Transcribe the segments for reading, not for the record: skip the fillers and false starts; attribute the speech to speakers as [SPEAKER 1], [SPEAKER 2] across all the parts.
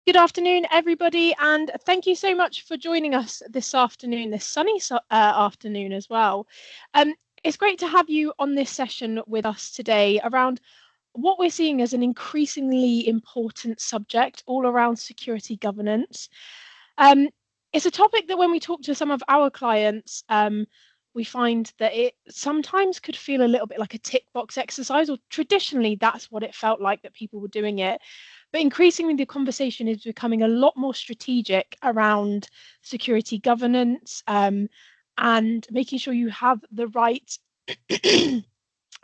[SPEAKER 1] Good afternoon, everybody, and thank you so much for joining us this afternoon, this sunny afternoon as well. It's great to have you on this session with us today around what we're seeing as an increasingly important subject all around security governance. It's a topic that when we talk to some of our clients, we find that it sometimes could feel a little bit like a tick box exercise, or traditionally that's what it felt like that people were doing it. But increasingly, the conversation is becoming a lot more strategic around security governance and making sure you have the right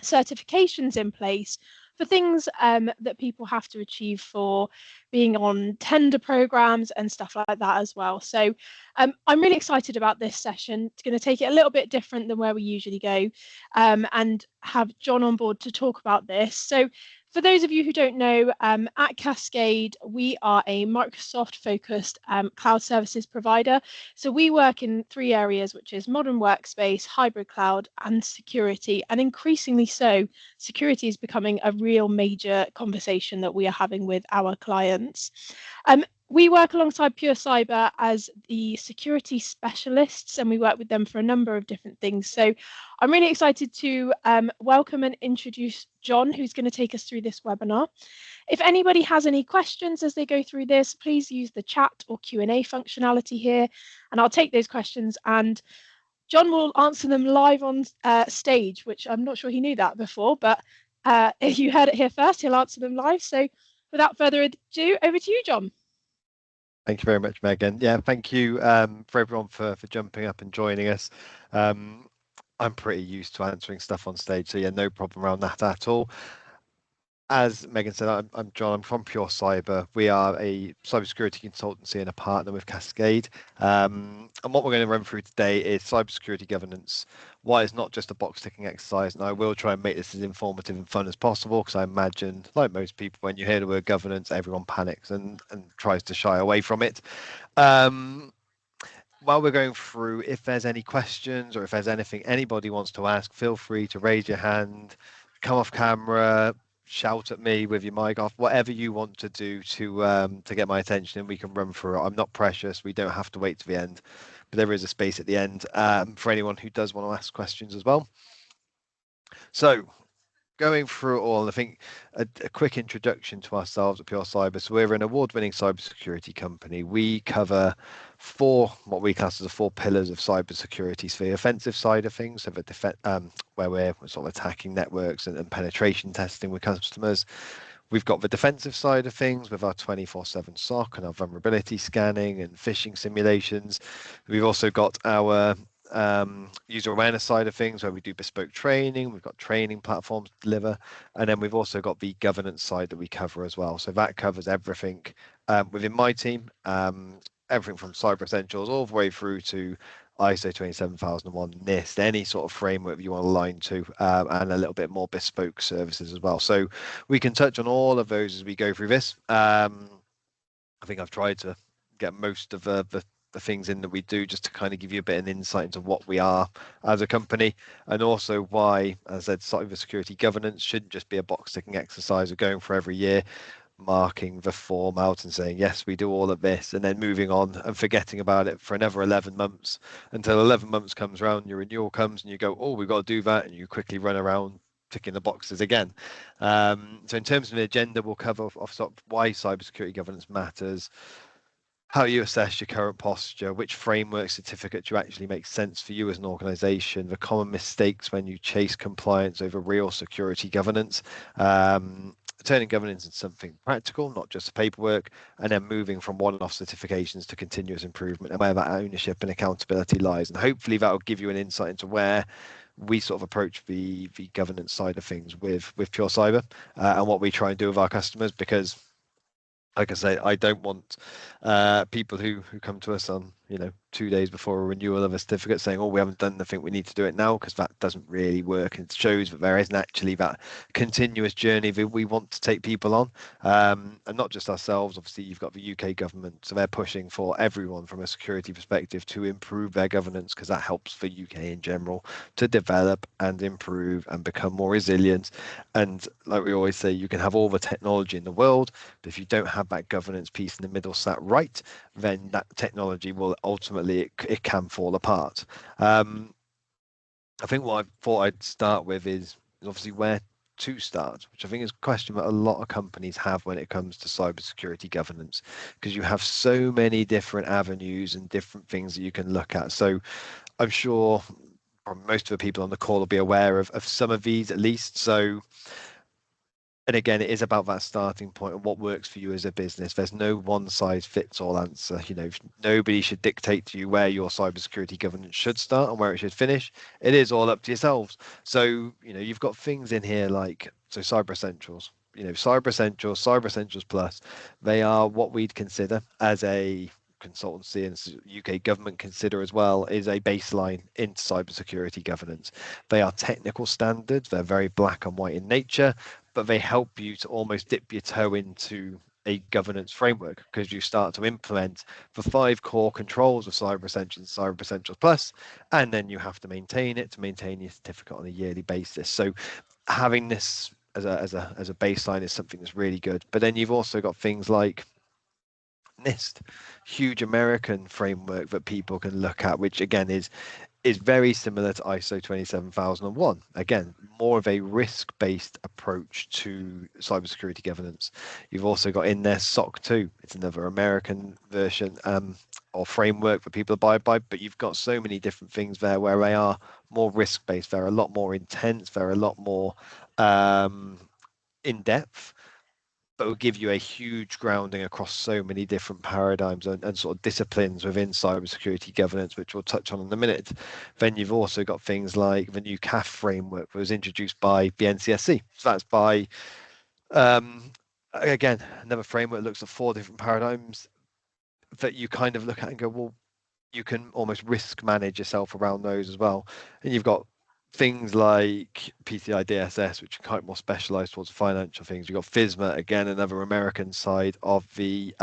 [SPEAKER 1] certifications in place for things that people have to achieve for being on tender programs and stuff like that as well. So I'm really excited about this session. It's going to take it a little bit different than where we usually go and have John on board to talk about this. So for those of you who don't know, at Cascade, we are a Microsoft-focused cloud services provider. So we work in three areas, which is modern workspace, hybrid cloud, and security. And increasingly so, security is becoming a real major conversation that we are having with our clients. We work alongside Pure Cyber as the security specialists, and we work with them for a number of different things. So I'm really excited to welcome and introduce John, who's going to take us through this webinar. If anybody has any questions as they go through this, please use the chat or Q&A functionality here, and I'll take those questions, and John will answer them live on stage, which I'm not sure he knew that before, but if you heard it here first, he'll answer them live. So without further ado, over to you, John.
[SPEAKER 2] Thank you very much, Megan. Yeah, thank you for everyone for jumping up and joining us. I'm pretty used to answering stuff on stage, so yeah, no problem around that at all. As Megan said, I'm John. I'm from Pure Cyber. We are a cybersecurity consultancy and a partner with Cascade. And what we're going to run through today is cybersecurity governance. Why it's not just a box ticking exercise. And I will try and make this as informative and fun as possible, because I imagine, like most people, when you hear the word governance, everyone panics and tries to shy away from it. While we're going through, if there's any questions or if there's anything anybody wants to ask, feel free to raise your hand, come off camera, shout at me with your mic off, whatever you want to do to get my attention, and we can run through it. I'm not precious. We don't have to wait to the end, but there is a space at the end for anyone who does want to ask questions as well. So going through it all, I think a quick introduction to ourselves at Pure Cyber. So we're an award-winning cybersecurity company. We cover what we class as the four pillars of cybersecurity. So the offensive side of things, so where we're sort of attacking networks and penetration testing with customers. We've got the defensive side of things with our 24/7 SOC and our vulnerability scanning and phishing simulations. We've also got our user awareness side of things, where we do bespoke training. We've got training platforms to deliver, and then we've also got the governance side that we cover as well. So that covers everything within my team, everything from cyber essentials all the way through to ISO 27001, NIST, any sort of framework you want to align to, and a little bit more bespoke services as well. So we can touch on all of those as we go through this. I think I've tried to get most of the things in that we do, just to kind of give you a bit of an insight into what we are as a company, and also why, as I said, cybersecurity governance shouldn't just be a box ticking exercise of going for every year, marking the form out and saying, yes, we do all of this, and then moving on and forgetting about it for another 11 months until 11 months comes around, your renewal comes, and you go, oh, we've got to do that, and you quickly run around ticking the boxes again. So in terms of the agenda, we'll cover off sort of why cybersecurity governance matters, how you assess your current posture, which framework certificates you actually make sense for you as an organization, the common mistakes when you chase compliance over real security governance, turning governance into something practical, not just paperwork, and then moving from one-off certifications to continuous improvement, and where that ownership and accountability lies. And hopefully that will give you an insight into where we sort of approach the governance side of things with Pure Cyber, and what we try and do with our customers, because like I say, I don't want people who come to us on, 2 days before a renewal of a certificate saying, oh, we haven't done the thing, we need to do it now, because that doesn't really work. And it shows that there isn't actually that continuous journey that we want to take people on. And not just ourselves, obviously you've got the UK government, so they're pushing for everyone from a security perspective to improve their governance, because that helps the UK in general to develop and improve and become more resilient. And like we always say, you can have all the technology in the world, but if you don't have that governance piece in the middle sat right, then that technology will ultimately, it can fall apart. I think what I thought I'd start with is obviously where to start, which I think is a question that a lot of companies have when it comes to cybersecurity governance, because you have so many different avenues and different things that you can look at. So I'm sure most of the people on the call will be aware of some of these at least. So, and again, it is about that starting point and what works for you as a business. There's no one size fits all answer. You know, nobody should dictate to you where your cybersecurity governance should start and where it should finish. It is all up to yourselves. So, you know, you've got things in here like, so Cyber Essentials, you know, Cyber Essentials, Cyber Essentials Plus, they are what we'd consider as a consultancy and UK government consider as well is a baseline into cybersecurity governance. They are technical standards. They're very black and white in nature, but they help you to almost dip your toe into a governance framework, because you start to implement the 5 core controls of Cyber Essentials, Cyber Essentials Plus, and then you have to maintain it to maintain your certificate on a yearly basis. So having this as a baseline is something that's really good. But then you've also got things like NIST, huge American framework that people can look at, which again is very similar to ISO 27001. Again, more of a risk-based approach to cybersecurity governance. You've also got in there SOC 2. It's another American version or framework that people abide by, but you've got so many different things there where they are more risk-based. They're a lot more intense. They're a lot more in depth, but will give you a huge grounding across so many different paradigms and sort of disciplines within cybersecurity governance, which we'll touch on in a minute. Then you've also got things like the new CAF framework that was introduced by the NCSC. So that's by, again, another framework that looks at 4 different paradigms that you kind of look at and go, well, you can almost risk manage yourself around those as well. And you've got things like PCI DSS, which are kind of more specialized towards financial things. You've got FISMA, again, another American side of the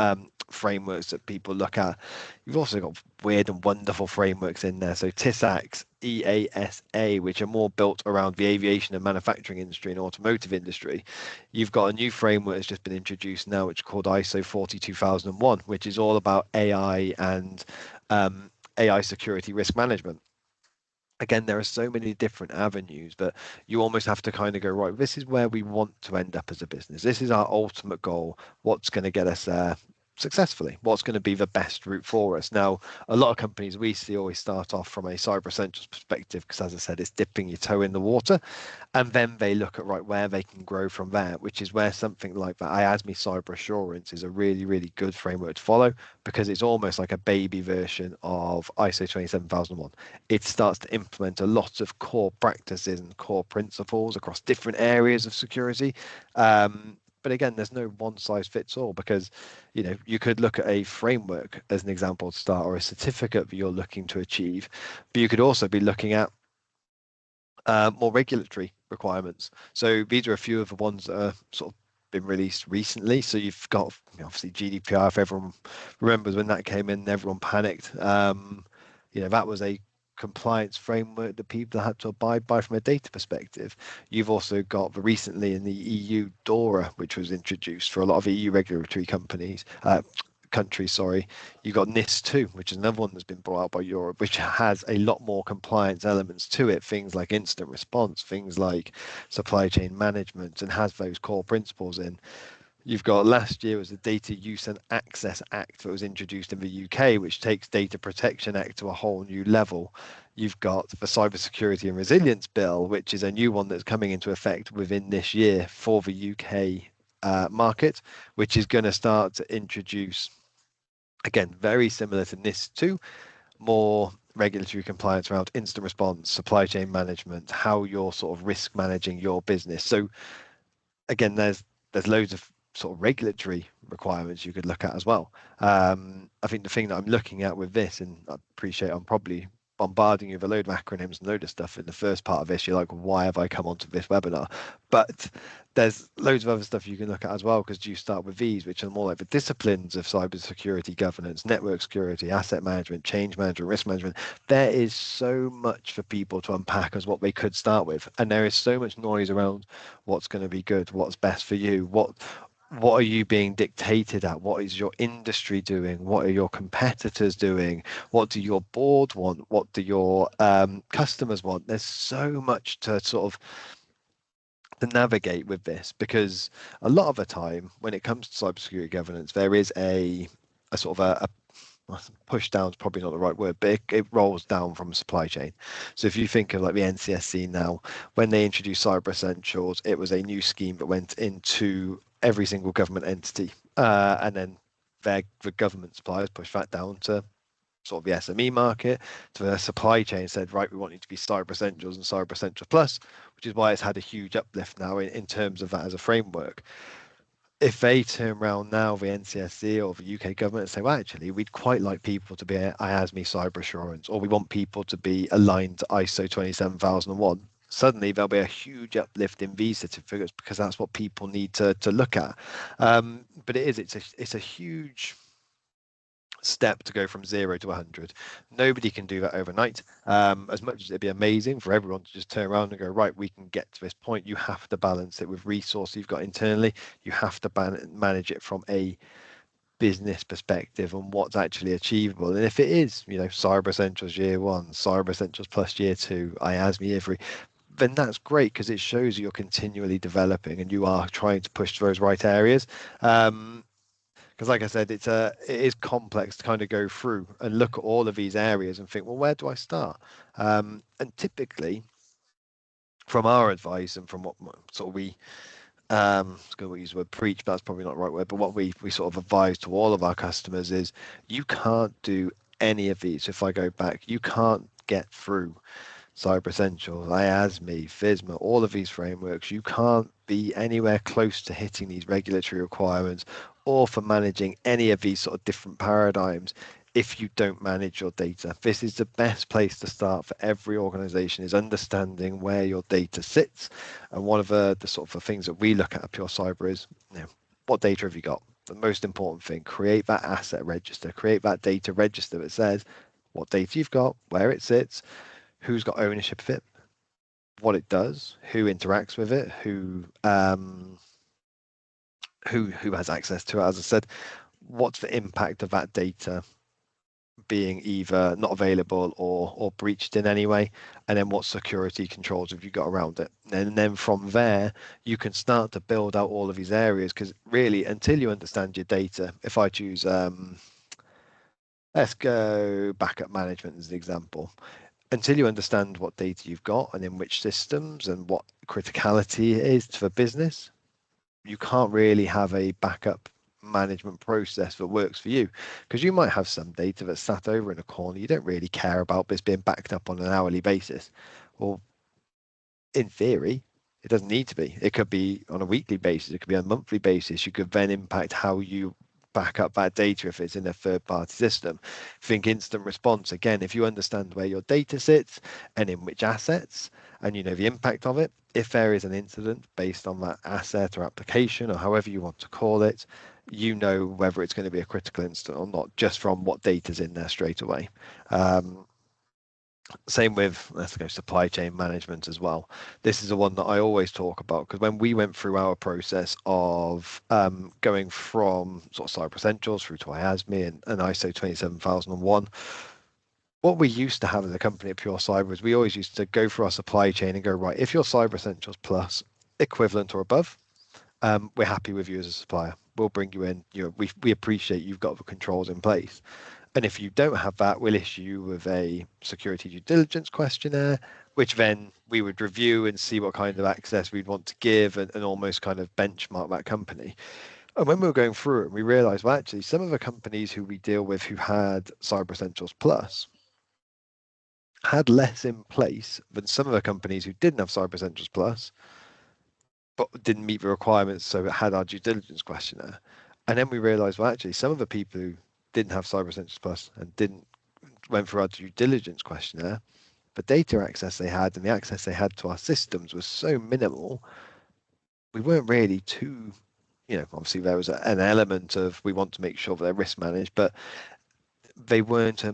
[SPEAKER 2] frameworks that people look at. You've also got weird and wonderful frameworks in there. So TISAX, EASA, which are more built around the aviation and manufacturing industry and automotive industry. You've got a new framework that's just been introduced now, which is called ISO 42001, which is all about AI and AI security risk management. Again, there are so many different avenues, but you almost have to kind of go, right, this is where we want to end up as a business. This is our ultimate goal. What's going to get us there successfully? What's going to be the best route for us? Now, a lot of companies we see always start off from a Cyber Essentials perspective, because as I said, it's dipping your toe in the water. And then they look at, right, where they can grow from there, which is where something like that IASME Cyber Assurance is a really, really good framework to follow, because it's almost like a baby version of ISO 27001. It starts to implement a lot of core practices and core principles across different areas of security. But again, there's no one size fits all, because, you know, you could look at a framework as an example to start, or a certificate that you're looking to achieve, but you could also be looking at more regulatory requirements. So these are a few of the ones that are sort of been released recently. So you've got, you know, obviously GDPR. If everyone remembers when that came in, everyone panicked. You know, that was a compliance framework that people had to abide by from a data perspective. You've also got the recently in the EU DORA, which was introduced for a lot of EU regulatory countries, sorry. You've got NIS 2, which is another one that's been brought out by Europe, which has a lot more compliance elements to it, things like instant response, things like supply chain management, and has those core principles in. You've got last year was the Data Use and Access Act that was introduced in the UK, which takes Data Protection Act to a whole new level. You've got the Cybersecurity and Resilience Bill, which is a new one that's coming into effect within this year for the UK market, which is going to start to introduce, again, very similar to NIS 2, more regulatory compliance around instant response, supply chain management, how you're sort of risk managing your business. So again, there's loads of sort of regulatory requirements you could look at as well. I think the thing that I'm looking at with this, and I appreciate I'm probably bombarding you with a load of acronyms and load of stuff in the first part of this, you're like, why have I come onto this webinar? But there's loads of other stuff you can look at as well, because you start with these, which are more like the disciplines of cybersecurity governance, network security, asset management, change management, risk management. There is so much for people to unpack as what they could start with, and there is so much noise around what's going to be good, what's best for you, what are you being dictated at? What is your industry doing? What are your competitors doing? What do your board want? What do your customers want? There's so much to sort of to navigate with this, because a lot of the time when it comes to cybersecurity governance, there is a sort of a push down is probably not the right word, but it rolls down from supply chain. So if you think of like the NCSC now, when they introduced Cyber Essentials, it was a new scheme that went into every single government entity, and then the government suppliers pushed that down to sort of the SME market, to the supply chain, said, right, we want you to be Cyber Essentials and Cyber Essentials Plus, which is why it's had a huge uplift now in terms of that as a framework. If they turn around now, the NCSC or the UK government, and say, well, actually, we'd quite like people to be IASME cyber assurance, or we want people to be aligned to ISO 27001, suddenly there'll be a huge uplift in these certificates, because that's what people need to look at. But it's a huge step to go from 0 to 100. Nobody can do that overnight. As much as it'd be amazing for everyone to just turn around and go, right, we can get to this point, you have to balance it with resources you've got internally. You have to manage it from a business perspective on what's actually achievable. And if it is, Cyber Essentials year 1, Cyber Essentials Plus year 2, IASME year 3, then that's great, because it shows you're continually developing and you are trying to push those right areas. Because like I said, it is complex to kind of go through and look at all of these areas and think, well, where do I start? And typically, from our advice and from what sort of we, we use the word preach, but that's probably not the right word, but what we sort of advise to all of our customers is, you can't do any of these. If I go back, you can't get through Cyber Essentials, IASME, FISMA, all of these frameworks, you can't be anywhere close to hitting these regulatory requirements or for managing any of these sort of different paradigms if you don't manage your data. This is the best place to start for every organization, is understanding where your data sits. And one of the sort of the things that we look at Pure Cyber is, what data have you got? The most important thing, create that asset register, create that data register that says what data you've got, where it sits, who's got ownership of it, what it does, who interacts with it, who has access to it. As I said, what's the impact of that data being either not available or breached in any way, and then what security controls have you got around it. And then from there, you can start to build out all of these areas, because really, until you understand your data, if I choose, let's go backup management as an example, until you understand what data you've got and in which systems and what criticality it is for business, you can't really have a backup management process that works for you, because you might have some data that's sat over in a corner you don't really care about, but it's being backed up on an hourly basis. Well, in theory, it doesn't need to be. It could be on a weekly basis, it could be on a monthly basis. You could then impact how you back up that data if it's in a third-party system. Think instant response. Again, if you understand where your data sits and in which assets, and you know the impact of it, if there is an incident based on that asset or application or however you want to call it, you know whether it's going to be a critical incident or not, just from what data's in there straight away. Same with, let's go, supply chain management as well. This is the one that I always talk about, because when we went through our process of going from sort of Cyber Essentials through to IASME and ISO 27001, what we used to have as a company at Pure Cyber is we always used to go through our supply chain and go, right, if you're Cyber Essentials Plus equivalent or above, we're happy with you as a supplier. We'll bring you in. We appreciate you've got the controls in place. And if you don't have that, we'll issue you with a security due diligence questionnaire, which then we would review and see what kind of access we'd want to give, and almost kind of benchmark that company. And when we were going through it, we realized, well, actually, some of the companies who we deal with who had Cyber Essentials Plus had less in place than some of the companies who didn't have Cyber Essentials Plus, but didn't meet the requirements, so it had our due diligence questionnaire. And then we realized, well, actually, some of the people who didn't have Cyber Essentials Plus and didn't went through our due diligence questionnaire, the data access they had and the access they had to our systems was so minimal, we weren't really too, obviously there was an element of we want to make sure that they're risk managed, but they weren't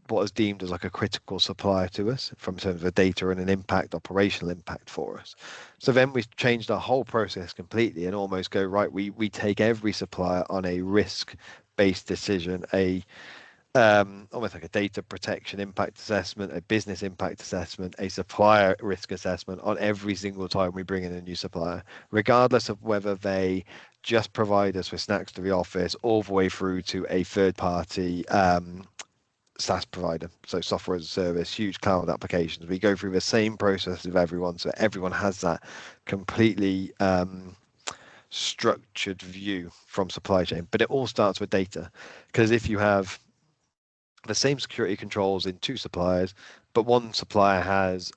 [SPEAKER 2] what was deemed as like a critical supplier to us from terms of the data and an impact, operational impact for us. So then we changed our whole process completely and almost go, right, we take every supplier on a risk-based decision, almost like a data protection impact assessment, a business impact assessment, a supplier risk assessment on every single time we bring in a new supplier, regardless of whether they just provide us with snacks to the office all the way through to a third party SaaS provider, so software as a service, huge cloud applications. We go through the same process with everyone, so everyone has that completely structured view from supply chain. But it all starts with data, because if you have the same security controls in two suppliers, but one supplier has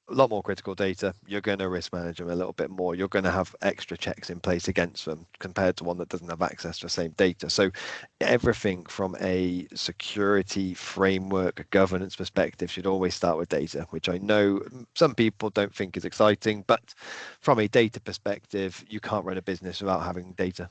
[SPEAKER 2] a lot more critical data, you're going to risk manage them a little bit more. You're going to have extra checks in place against them compared to one that doesn't have access to the same data. So everything from a security framework governance perspective should always start with data, which I know some people don't think is exciting, but from a data perspective, you can't run a business without having data.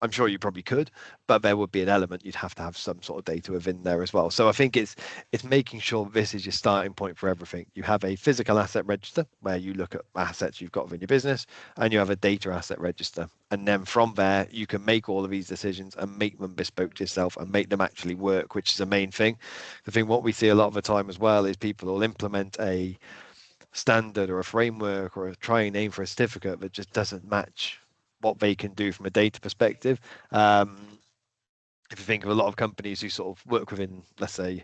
[SPEAKER 2] I'm sure you probably could, but there would be an element you'd have to have some sort of data within there as well. So I think it's making sure this is your starting point for everything. You have a physical asset register where you look at assets you've got within your business, and you have a data asset register. And then from there, you can make all of these decisions and make them bespoke to yourself and make them actually work, which is the main thing. The thing what we see a lot of the time as well is people will implement a standard or a framework or try and aim for a certificate that just doesn't match what they can do from a data perspective. If you think of a lot of companies who sort of work within, let's say,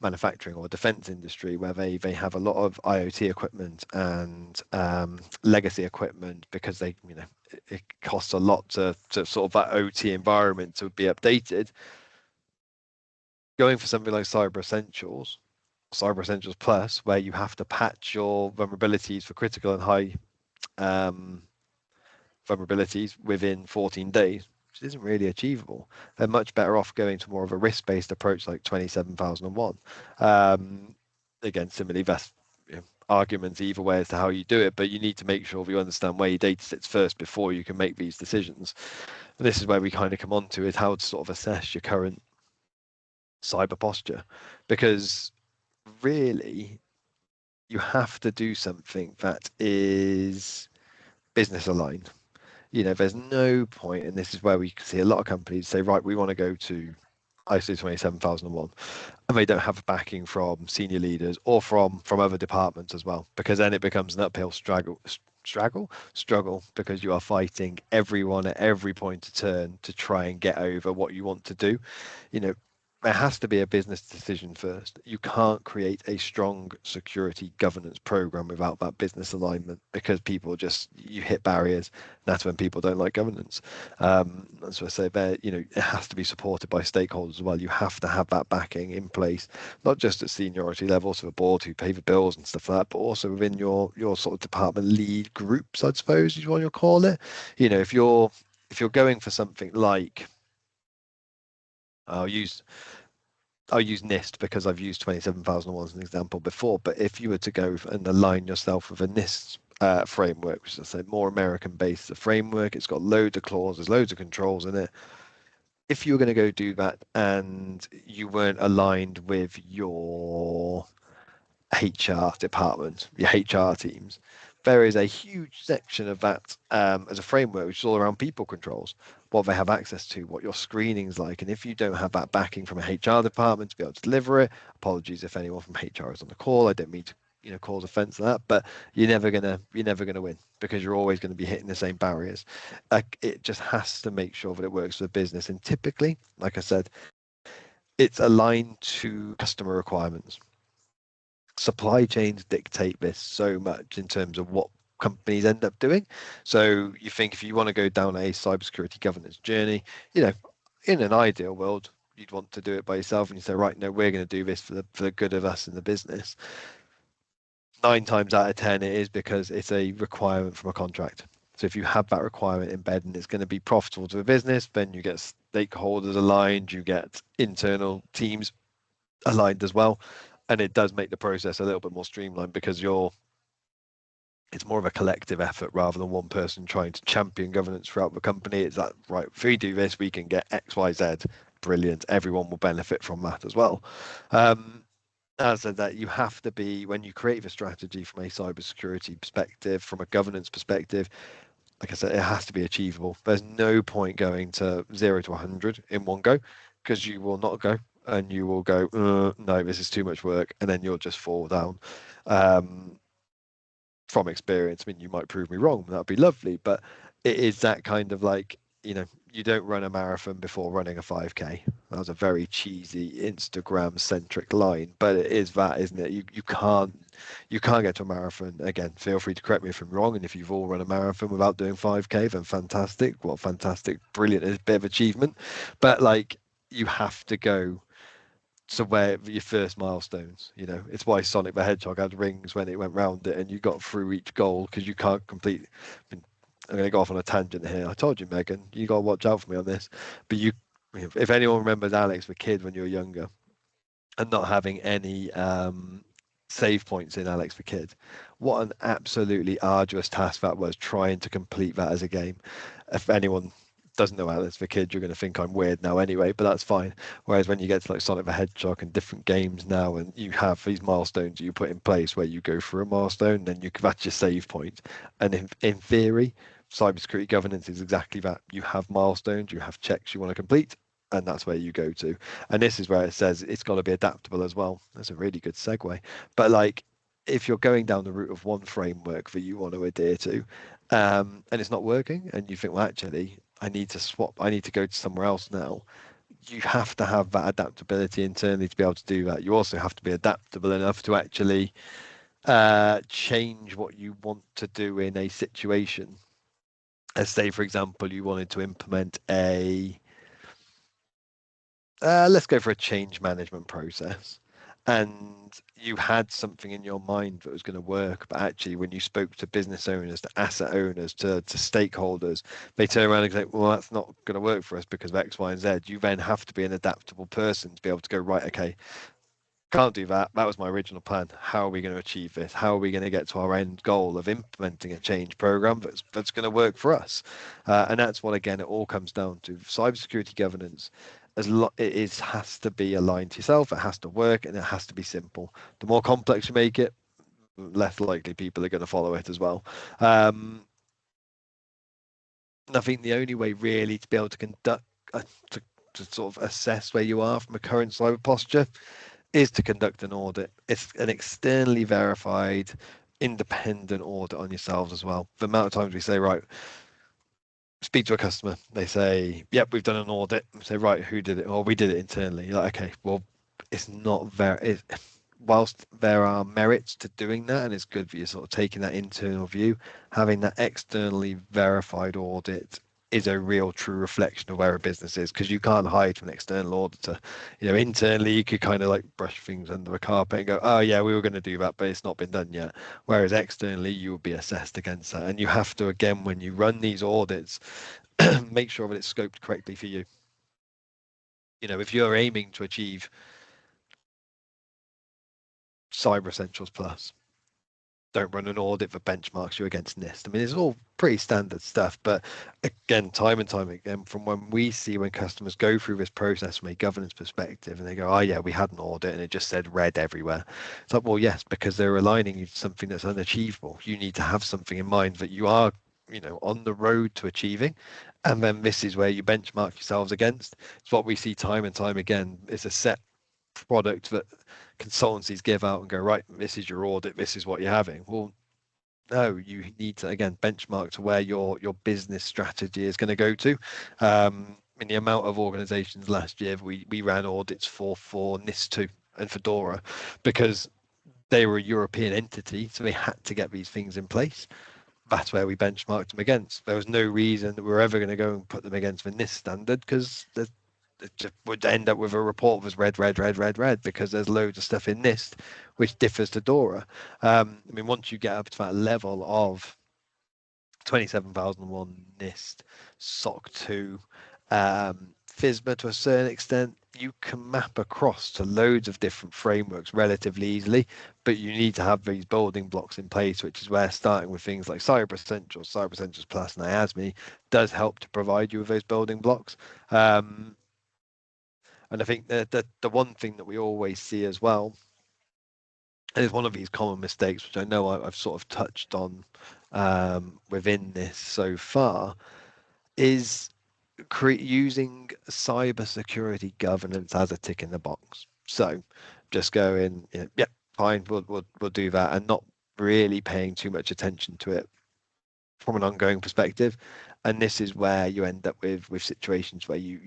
[SPEAKER 2] manufacturing or defense industry, where they have a lot of IoT equipment and legacy equipment because it costs a lot to sort of that OT environment to be updated. Going for something like Cyber Essentials Plus, where you have to patch your vulnerabilities for critical and high vulnerabilities within 14 days, which isn't really achievable. They're much better off going to more of a risk-based approach like 27001. Again, similarly, that's arguments either way as to how you do it, but you need to make sure you understand where your data sits first before you can make these decisions. And this is where we kind of come on to is how to sort of assess your current cyber posture, because really you have to do something that is business aligned. There's no point, and this is where we see a lot of companies say, right, we want to go to ISO 27001, and they don't have backing from senior leaders or from other departments as well, because then it becomes an uphill struggle because you are fighting everyone at every point of turn to try and get over what you want to do. There has to be a business decision first. You can't create a strong security governance program without that business alignment, because people you hit barriers. That's when people don't like governance. That's what I say there. It has to be supported by stakeholders as well. You have to have that backing in place, not just at seniority levels, so the board who pay the bills and stuff like that, but also within your sort of department lead groups, I suppose is what you'll call it. If you're going for something like, I'll use NIST because I've used 27001 as an example before. But if you were to go and align yourself with a NIST framework, which is, I say, more American-based framework, it's got loads of clauses, loads of controls in it. If you were going to go do that and you weren't aligned with your HR department, your HR teams, there is a huge section of that as a framework, which is all around people controls, what they have access to, what your screening's like. And if you don't have that backing from a HR department to be able to deliver it, apologies if anyone from HR is on the call, I don't mean to cause offense to that, but you're never gonna win, because you're always going to be hitting the same barriers. It just has to make sure that it works for the business, and typically, like I said, it's aligned to customer requirements. Supply chains dictate this so much in terms of what companies end up doing. So you think if you want to go down a cybersecurity governance journey, in an ideal world, you'd want to do it by yourself, and you say, right, no, we're going to do this for the good of us in the business. 9 times out of 10, it is because it's a requirement from a contract. So if you have that requirement embedded and it's going to be profitable to a business, then you get stakeholders aligned, you get internal teams aligned as well, and it does make the process a little bit more streamlined because it's more of a collective effort rather than one person trying to champion governance throughout the company. It's that, right, if we do this, we can get X, Y, Z. Brilliant. Everyone will benefit from that as well. As I said, that you have to be, when you create a strategy from a cybersecurity perspective, from a governance perspective, like I said, it has to be achievable. There's no point going to 0 to 100 in one go, because you will not go and you will go, no, this is too much work, and then you'll just fall down. From experience, I mean, you might prove me wrong, that'd be lovely, but it is that kind of like, you don't run a marathon before running a 5K. That was a very cheesy Instagram centric line, but it is that, isn't it? You can't get to a marathon. Again, feel free to correct me if I'm wrong, and if you've all run a marathon without doing 5K, then fantastic. Well, fantastic, brilliant, it's a bit of achievement, but like, you have to go to where your first milestones. It's why Sonic the Hedgehog had rings when it went round it, and you got through each goal, because you can't complete. I'm going to go off on a tangent here. I told you, Megan, you got to watch out for me on this. But if anyone remembers Alex the Kid when you were younger, and not having any save points in Alex the Kid, what an absolutely arduous task that was, trying to complete that as a game. If anyone doesn't know Alex the Kid, you're going to think I'm weird now anyway, but that's fine. Whereas when you get to like Sonic the Hedgehog and different games now, and you have these milestones you put in place where you go through a milestone, then that's your save point. And in theory, cybersecurity governance is exactly that. You have milestones, you have checks you want to complete, and that's where you go to. And this is where it says it's got to be adaptable as well. That's a really good segue. But like, if you're going down the route of one framework that you want to adhere to, and it's not working, and you think, well, actually, I need to swap, I need to go to somewhere else now. You have to have that adaptability internally to be able to do that. You also have to be adaptable enough to actually change what you want to do in a situation. As say, for example, you wanted to implement let's go for a change management process, and you had something in your mind that was going to work, but actually when you spoke to business owners, to asset owners, to stakeholders, they turn around and say, well, that's not going to work for us because of X, Y, and Z. You then have to be an adaptable person to be able to go, right, okay, can't do that. That was my original plan. How are we going to achieve this? How are we going to get to our end goal of implementing a change program that's going to work for us? And that's what, again, it all comes down to. Cybersecurity governance, has to be aligned to yourself. It has to work, and it has to be simple. The more complex you make it, less likely people are going to follow it as well. I think the only way really to be able to conduct, to sort of assess where you are from a current cyber posture, is to conduct an audit. It's an externally verified, independent audit on yourselves as well. The amount of times we say, right, speak to a customer, they say, yep, we've done an audit. We say, right, who did it? Well, we did it internally. You're like, okay, well, it's not very. Whilst there are merits to doing that, and it's good for you sort of taking that internal view, having that externally verified audit is a real true reflection of where a business is, because you can't hide from an external auditor. Internally you could kind of like brush things under the carpet and go, oh yeah, we were going to do that, but it's not been done yet. Whereas externally you will be assessed against that, and you have to, again, when you run these audits, make sure that it's scoped correctly for you. If you're aiming to achieve Cyber Essentials Plus, don't run an audit that benchmarks you against NIST. I mean, it's all pretty standard stuff, but again, time and time again, from when customers go through this process from a governance perspective, and they go, oh yeah, we had an audit and it just said red everywhere. It's like, well, yes, because they're aligning you to something that's unachievable. You need to have something in mind that you are, on the road to achieving, and then this is where you benchmark yourselves against. It's what we see time and time again. It's a set product that consultancies give out and go, right, this is your audit, this is what you're having. Well, no, you need to, again, benchmark to where your business strategy is going to go to. In the amount of organizations last year, we ran audits for NIS2 and for DORA, because they were a European entity, so they had to get these things in place. That's where we benchmarked them against. There was no reason that we were ever going to go and put them against the NIST standard, because it just would end up with a report that was red, red, red, red, red, because there's loads of stuff in NIST which differs to DORA. I mean, once you get up to that level of 27001 NIST, SOC 2, FISMA to a certain extent. You can map across to loads of different frameworks relatively easily, but you need to have these building blocks in place, which is where starting with things like Cyber Essentials, Cyber Essentials Plus, and IASME does help to provide you with those building blocks. And I think that the one thing that we always see as well, and it's one of these common mistakes, which I know I've sort of touched on within this so far, is using cybersecurity governance as a tick in the box. So just going, yeah, fine, we'll do that, and not really paying too much attention to it from an ongoing perspective. And this is where you end up with situations where you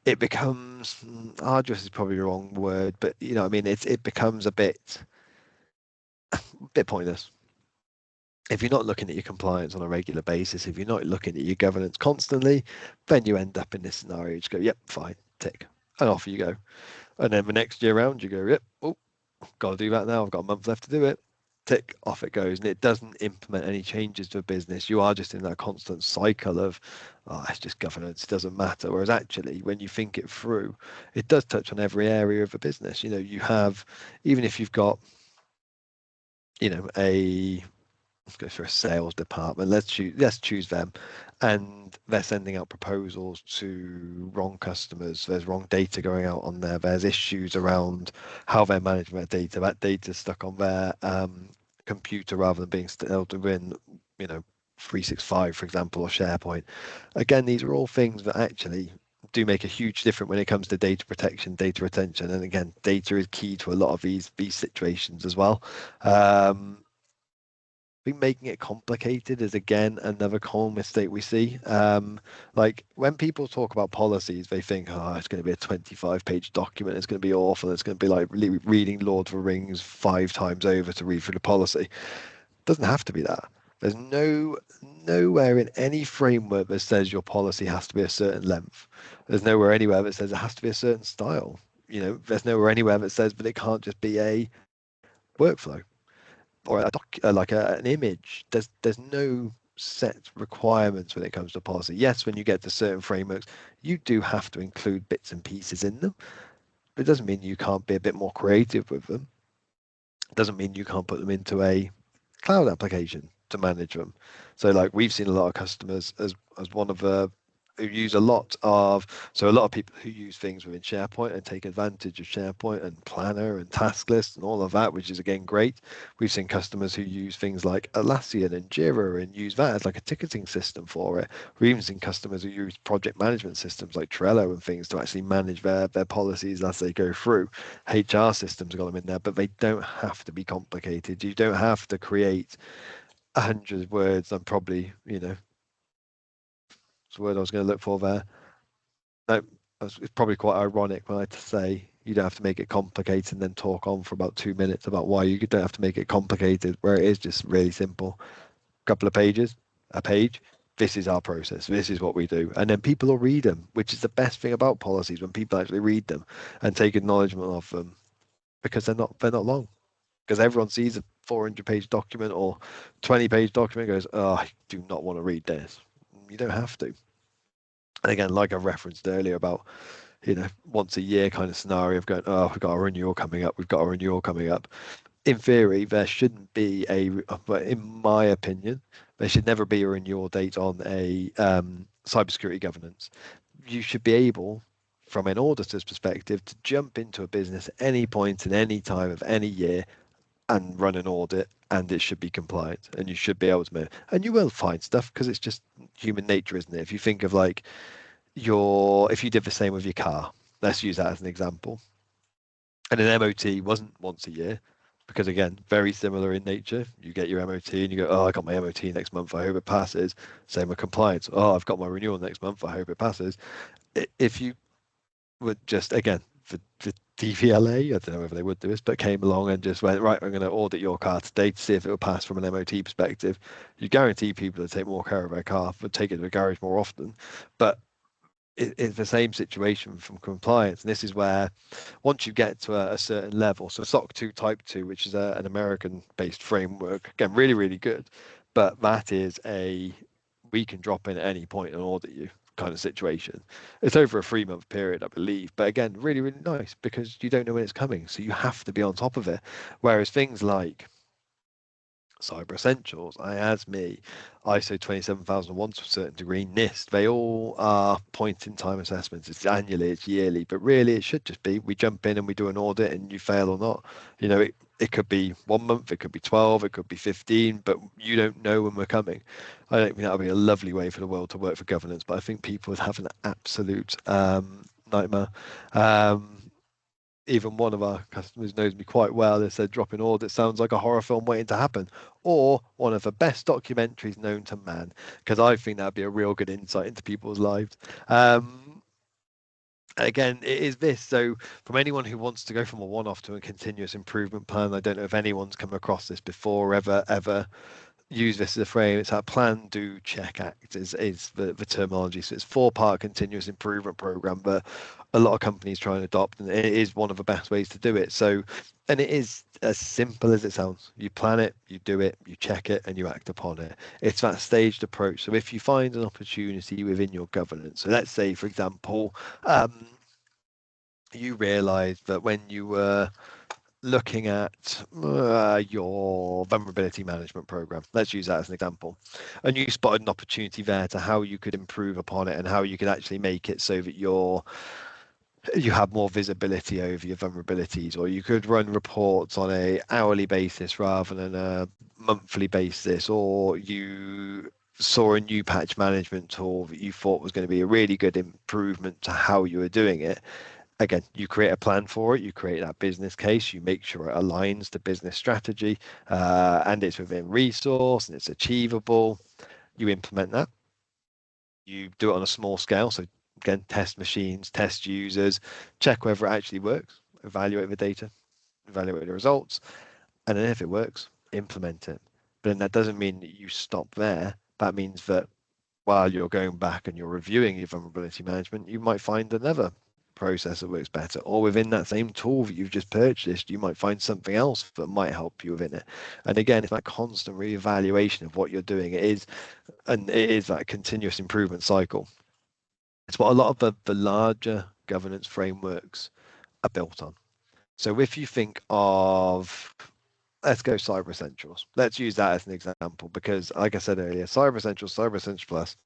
[SPEAKER 2] it becomes arduous is probably the wrong word, but what I mean, it becomes a bit pointless if you're not looking at your compliance on a regular basis. If you're not looking at your governance constantly, then you end up in this scenario. You just go, yep, fine, tick, and off you go. And then the next year round, you go, yep, oh, got to do that now. I've got a month left to do it. Tick, off it goes. And it doesn't implement any changes to a business. You are just in that constant cycle of, oh, it's just governance, it doesn't matter. Whereas actually, when you think it through, it does touch on every area of a business. You have, even if you've got, let's go for a sales department. Let's choose them, and they're sending out proposals to wrong customers. There's wrong data going out on there. There's issues around how they're managing their data. That data's stuck on their computer rather than being held within, 365, for example, or SharePoint. Again, these are all things that actually do make a huge difference when it comes to data protection, data retention, and again, data is key to a lot of these situations as well. I think making it complicated is again another common mistake we see. Like when people talk about policies, they think, oh, it's going to be a 25-page document. It's going to be awful. It's going to be like reading Lord of the Rings 5 times over to read through the policy. It doesn't have to be that. There's nowhere in any framework that says your policy has to be a certain length. There's nowhere anywhere that says it has to be a certain style. There's nowhere anywhere that says, but it can't just be a workflow or an image. There's no set requirements when it comes to policy. Yes, when you get to certain frameworks, you do have to include bits and pieces in them, but it doesn't mean you can't be a bit more creative with them. It doesn't mean you can't put them into a cloud application to manage them. So like we've seen a lot of customers as one of the who use a lot of people who use things within SharePoint and take advantage of SharePoint and Planner and task lists and all of that, which is again great. We've seen customers who use things like Atlassian and Jira and use that as like a ticketing system for it. We've even seen customers who use project management systems like Trello and things to actually manage their policies as they go through. HR systems have got them in there, but they don't have to be complicated. You don't have to create 100 words. I'm probably, it's the word I was going to look for there. No, it's probably quite ironic when I say you don't have to make it complicated and then talk on for about 2 minutes about why you don't have to make it complicated, where it is just really simple. A couple of pages, a page. This is our process. This is what we do. And then people will read them, which is the best thing about policies, when people actually read them and take acknowledgement of them, because they're not long. Because everyone sees a 400-page document or 20-page document and goes, oh, I do not want to read this. You don't have to. And again, like I referenced earlier about, once a year kind of scenario of going, oh, we've got a renewal coming up. We've got a renewal coming up. In theory, there shouldn't be but in my opinion, there should never be a renewal date on a cybersecurity governance. You should be able, from an auditor's perspective, to jump into a business at any point in any time of any year and run an audit, and it should be compliant, and you should be able to move. And you will find stuff because it's just human nature, isn't it? If you think of like if you did the same with your car, let's use that as an example, and an MOT wasn't once a year, because again, very similar in nature. You get your MOT and you go, oh, I got my MOT next month, I hope it passes. Same with compliance. Oh, I've got my renewal next month, I hope it passes. If you would just, again, the DVLA, I don't know whether they would do this, but came along and just went, right, I'm going to audit your car today to see if it will pass from an MOT perspective. You guarantee people to take more care of their car, would take it to the garage more often. But it's the same situation from compliance. And this is where once you get to a certain level, so SOC 2 Type 2, which is an American-based framework, again, really, really good. but that is we can drop in at any point and audit you kind of situation. It's over a 3-month period, I believe, but again, really, really nice because you don't know when it's coming, so you have to be on top of it. Whereas things like Cyber Essentials, IASME, ISO 27001 to a certain degree, NIST, they all are point in time assessments. It's annually, it's yearly, but really it should just be we jump in and we do an audit and you fail or not. You know, it could be 1 month, it could be 12, it could be 15, but you don't know when we're coming. I don't think that would be a lovely way for the world to work for governance, but I think people would have an absolute nightmare. Even one of our customers knows me quite well. They said dropping audit sounds like a horror film waiting to happen, or one of the best documentaries known to man, because I think that'd be a real good insight into people's lives. Again, it is this. So from anyone who wants to go from a one-off to a continuous improvement plan, I don't know if anyone's come across this before, ever use this as a frame. It's our plan, do, check, act is the terminology. So it's 4-part continuous improvement program, but a lot of companies try and adopt, and it is one of the best ways to do it. So, and it is as simple as it sounds. You plan it, you do it, you check it, and you act upon it. It's that staged approach. So if you find an opportunity within your governance, so let's say, for example, you realize that when you were looking at your vulnerability management program, let's use that as an example, and you spotted an opportunity there to how you could improve upon it and how you could actually make it so that you have more visibility over your vulnerabilities, or you could run reports on a hourly basis rather than a monthly basis, or you saw a new patch management tool that you thought was going to be a really good improvement to how you were doing it. Again, you create a plan for it, you create that business case, you make sure it aligns to business strategy, and it's within resource and it's achievable. You implement that. You do it on a small scale. So again, test machines, test users, check whether it actually works, evaluate the data, evaluate the results, and then if it works, implement it. But then that doesn't mean that you stop there. That means that while you're going back and you're reviewing your vulnerability management, you might find another process that works better, or within that same tool that you've just purchased, you might find something else that might help you within it. And again, it's that constant reevaluation of what you're doing. It is that continuous improvement cycle. It's what a lot of the larger governance frameworks are built on. So if you think of, let's go Cyber Essentials. Let's use that as an example because, like I said earlier, Cyber Essentials, Cyber Essentials Plus,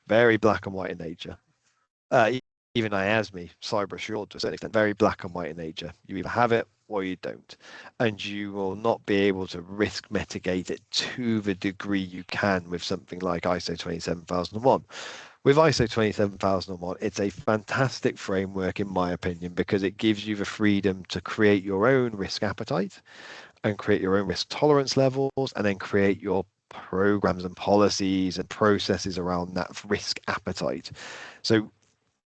[SPEAKER 2] very black and white in nature. Even IASME, Cyber Assured to a certain extent, very black and white in nature. You either have it or you don't. And you will not be able to risk mitigate it to the degree you can with something like ISO 27001. With ISO 27001, it's a fantastic framework, in my opinion, because it gives you the freedom to create your own risk appetite and create your own risk tolerance levels, and then create your programs and policies and processes around that risk appetite. So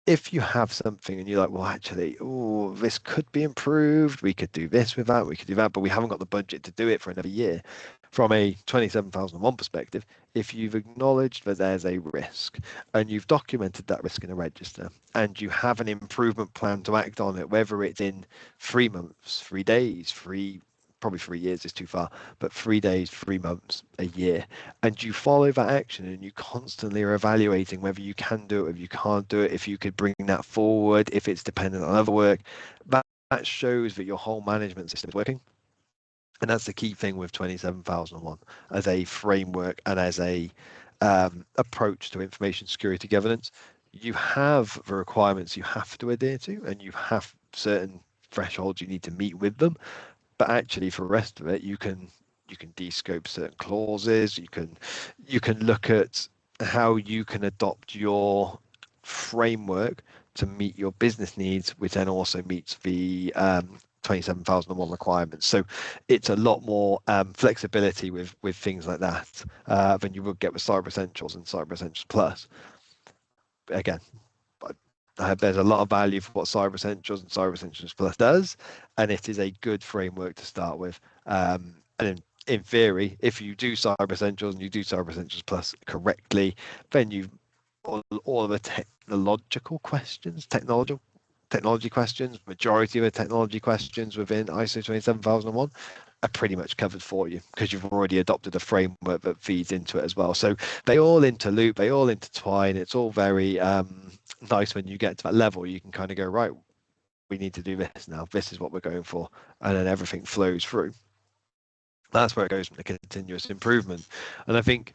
[SPEAKER 2] if you have something and you're like, well, actually, oh, this could be improved, we could do this with that, we could do that, but we haven't got the budget to do it for another year. From a 27001 perspective, if you've acknowledged that there's a risk and you've documented that risk in a register and you have an improvement plan to act on it, whether it's in 3 months, 3 days, probably 3 years is too far, but 3 days, 3 months, a year, and you follow that action and you constantly are evaluating whether you can do it, if you can't do it, if you could bring that forward, if it's dependent on other work, that shows that your whole management system is working. And that's the key thing with 27001 as a framework and as a approach to information security governance. You have the requirements you have to adhere to, and you have certain thresholds you need to meet with them. But actually, for the rest of it, you can de-scope certain clauses. You can look at how you can adopt your framework to meet your business needs, which then also meets the 27001 requirements. So it's a lot more flexibility with things like that than you would get with Cyber Essentials and Cyber Essentials Plus. But again, there's a lot of value for what Cyber Essentials and Cyber Essentials Plus does, and it is a good framework to start with. And in theory, if you do Cyber Essentials and you do Cyber Essentials Plus correctly, then you all of the technology questions, majority of the technology questions within ISO 27001, are pretty much covered for you because you've already adopted a framework that feeds into it as well. So they all interloop, they all intertwine. It's all very nice when you get to that level. You can kind of go, right, we need to do this now. This is what we're going for. And then everything flows through. That's where it goes from the continuous improvement. And I think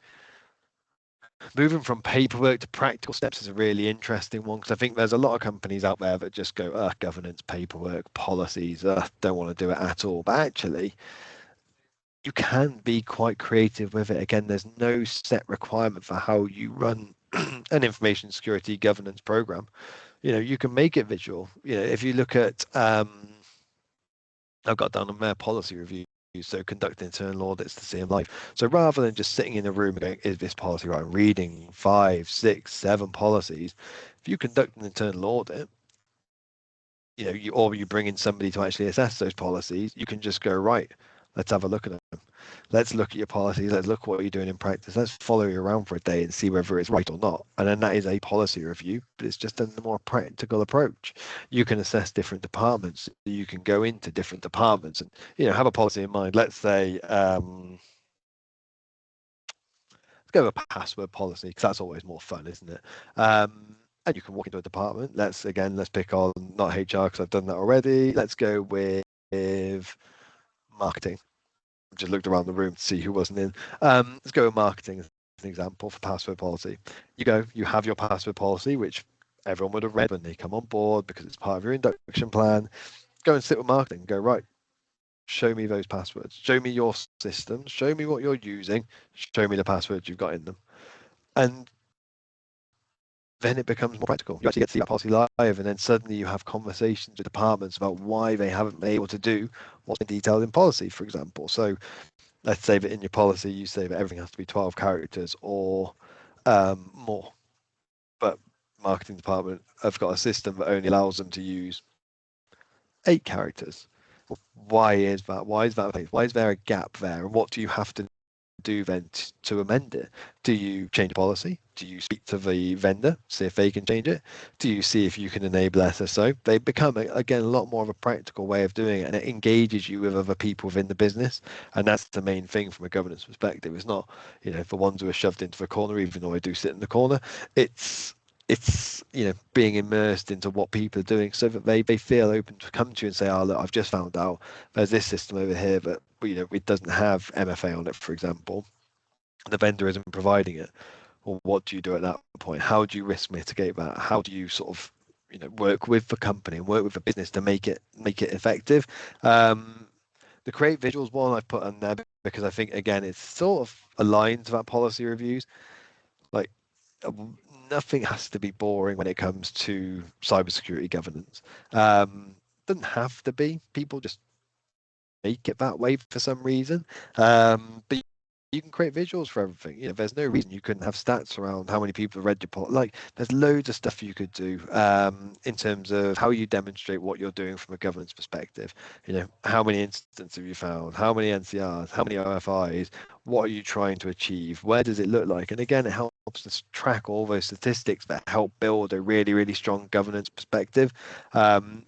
[SPEAKER 2] moving from paperwork to practical steps is a really interesting one, because I think there's a lot of companies out there that just go, governance, paperwork, policies, don't want to do it at all. But actually, you can be quite creative with it. Again, there's no set requirement for how you run an information security governance program. You can make it visual. If you look at, I've got down on their policy review. So conduct internal audits to see them live. So rather than just sitting in a room and going, is this policy right? Reading 5, 6, 7 policies. If you conduct an internal audit, or you bring in somebody to actually assess those policies, you can just go, right, let's have a look at them. Let's look at your policies. Let's look at what you're doing in practice. Let's follow you around for a day and see whether it's right or not. And then that is a policy review, but it's just a more practical approach. You can assess different departments. You can go into different departments and, have a policy in mind. Let's say, let's go with a password policy, because that's always more fun, isn't it? And you can walk into a department. Let's pick on not HR, because I've done that already. Let's go with marketing. Just looked around the room to see who wasn't in. Let's go with marketing as an example for password policy. You have your password policy, which everyone would have read when they come on board because it's part of your induction plan. Go and sit with marketing. Go, right, show me those passwords. Show me your systems. Show me what you're using. Show me the passwords you've got in them. And then it becomes more practical. You actually get to see that policy live, and then suddenly you have conversations with departments about why they haven't been able to do what's been detailed in policy, for example. So let's say that in your policy you say that everything has to be 12 characters or more, but marketing department have got a system that only allows them to use 8 characters. Well, why is that? Why is that the case? Why is there a gap there? And what do you have to do then to amend it? Do you change policy? Do you speak to the vendor, see if they can change it? Do you see if you can enable SSO? They become, again, a lot more of a practical way of doing it, and it engages you with other people within the business. And that's the main thing from a governance perspective. It's not, the ones who are shoved into the corner, even though I do sit in the corner. It's being immersed into what people are doing, so that they feel open to come to you and say, oh look, I've just found out there's this system over here that it doesn't have MFA on it, for example. The vendor isn't providing it. Well, what do you do at that point? How do you risk mitigate that? How do you sort of work with the company and work with the business to make it effective? The create visuals one I've put on there because I think, again, it's sort of aligned to that policy reviews. Like, nothing has to be boring when it comes to cybersecurity governance. Doesn't have to be. People just make it that way for some reason. But you can create visuals for everything. There's no reason you couldn't have stats around how many people have read your policy. Like, there's loads of stuff you could do in terms of how you demonstrate what you're doing from a governance perspective. How many incidents have you found? How many NCRs? How many OFIs? What are you trying to achieve? Where does it look like? And again, it helps us track all those statistics that help build a really, really strong governance perspective.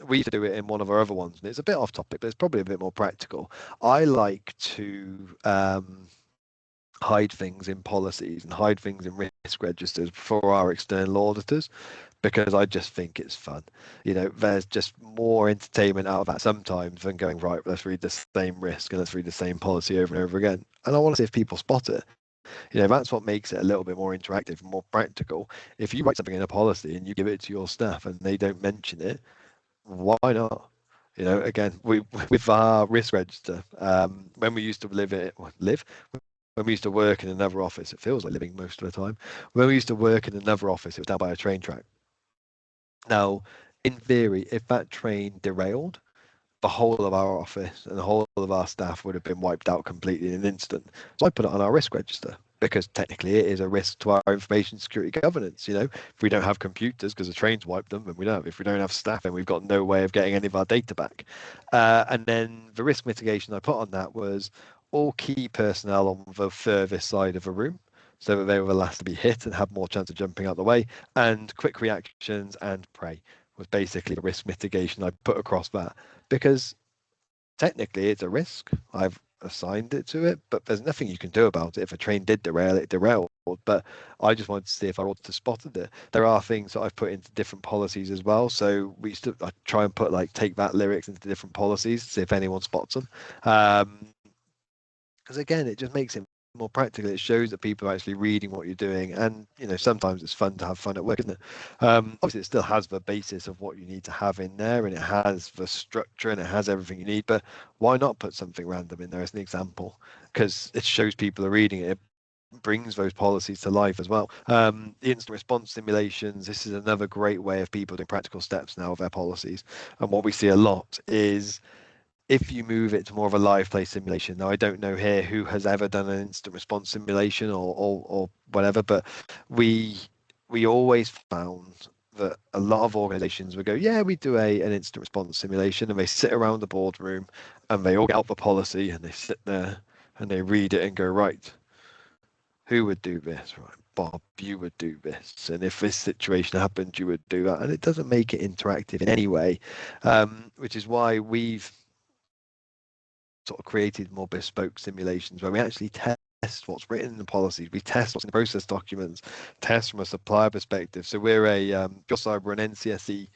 [SPEAKER 2] We used to do it in one of our other ones, and it's a bit off topic, but it's probably a bit more practical. I like to hide things in policies and hide things in risk registers for our external auditors, because I just think it's fun. There's just more entertainment out of that sometimes than going, right, let's read the same risk and let's read the same policy over and over again. And I want to see if people spot it. That's what makes it a little bit more interactive and more practical. If you write something in a policy and you give it to your staff and they don't mention it, why not? Again, with our risk register, when we used to when we used to work in another office, it feels like living most of the time. When we used to work in another office, it was down by a train track. Now, in theory, if that train derailed, the whole of our office and the whole of our staff would have been wiped out completely in an instant. So I put it on our risk register, because technically it is a risk to our information security governance. If we don't have computers because the train's wiped them, and if we don't have staff, then we've got no way of getting any of our data back. And then the risk mitigation I put on that was all key personnel on the furthest side of a room, so that they were the last to be hit and have more chance of jumping out the way, and quick reactions and pray was basically the risk mitigation I put across that, because technically it's a risk. I've assigned it to it, but there's nothing you can do about it. If a train did derail, it derailed. But I just wanted to see if our auditor spotted it. There are things that I've put into different policies as well. So I try and put like take that lyrics into different policies, see if anyone spots them. Because again, it just makes it more practical. It shows that people are actually reading what you're doing, and sometimes it's fun to have fun at work, isn't it? Obviously, it still has the basis of what you need to have in there, and it has the structure, and it has everything you need. But why not put something random in there as an example? Because it shows people are reading it. Brings those policies to life as well. The instant response simulations, this is another great way of people doing practical steps now of their policies. And what we see a lot is if you move it to more of a live play simulation. Now, I don't know here who has ever done an instant response simulation or whatever, but we always found that a lot of organizations would go, yeah, we do an instant response simulation, and they sit around the boardroom and they all get out the policy and they sit there and they read it and go, right, who would do this? Right, Bob, you would do this. And if this situation happened, you would do that. And it doesn't make it interactive in any way, which is why we've sort of created more bespoke simulations where we actually test what's written in the policies, we test what's in the process documents, test from a supplier perspective. So we're a Cyber and NCSE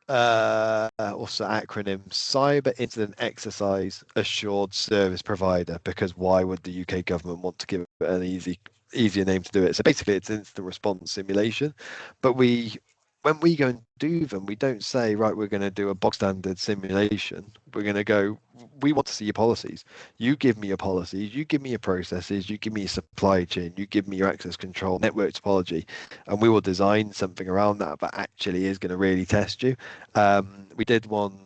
[SPEAKER 2] also acronym Cyber Incident Exercise Assured Service Provider, because why would the UK government want to give it an easier name to do it? So basically it's instant response simulation, but when we go and do them, we don't say, right, we're going to do a bog standard simulation. We're going to go, we want to see your policies. You give me your policies, you give me your processes, you give me your supply chain, you give me your access control, network topology, and we will design something around that actually is going to really test you. We did one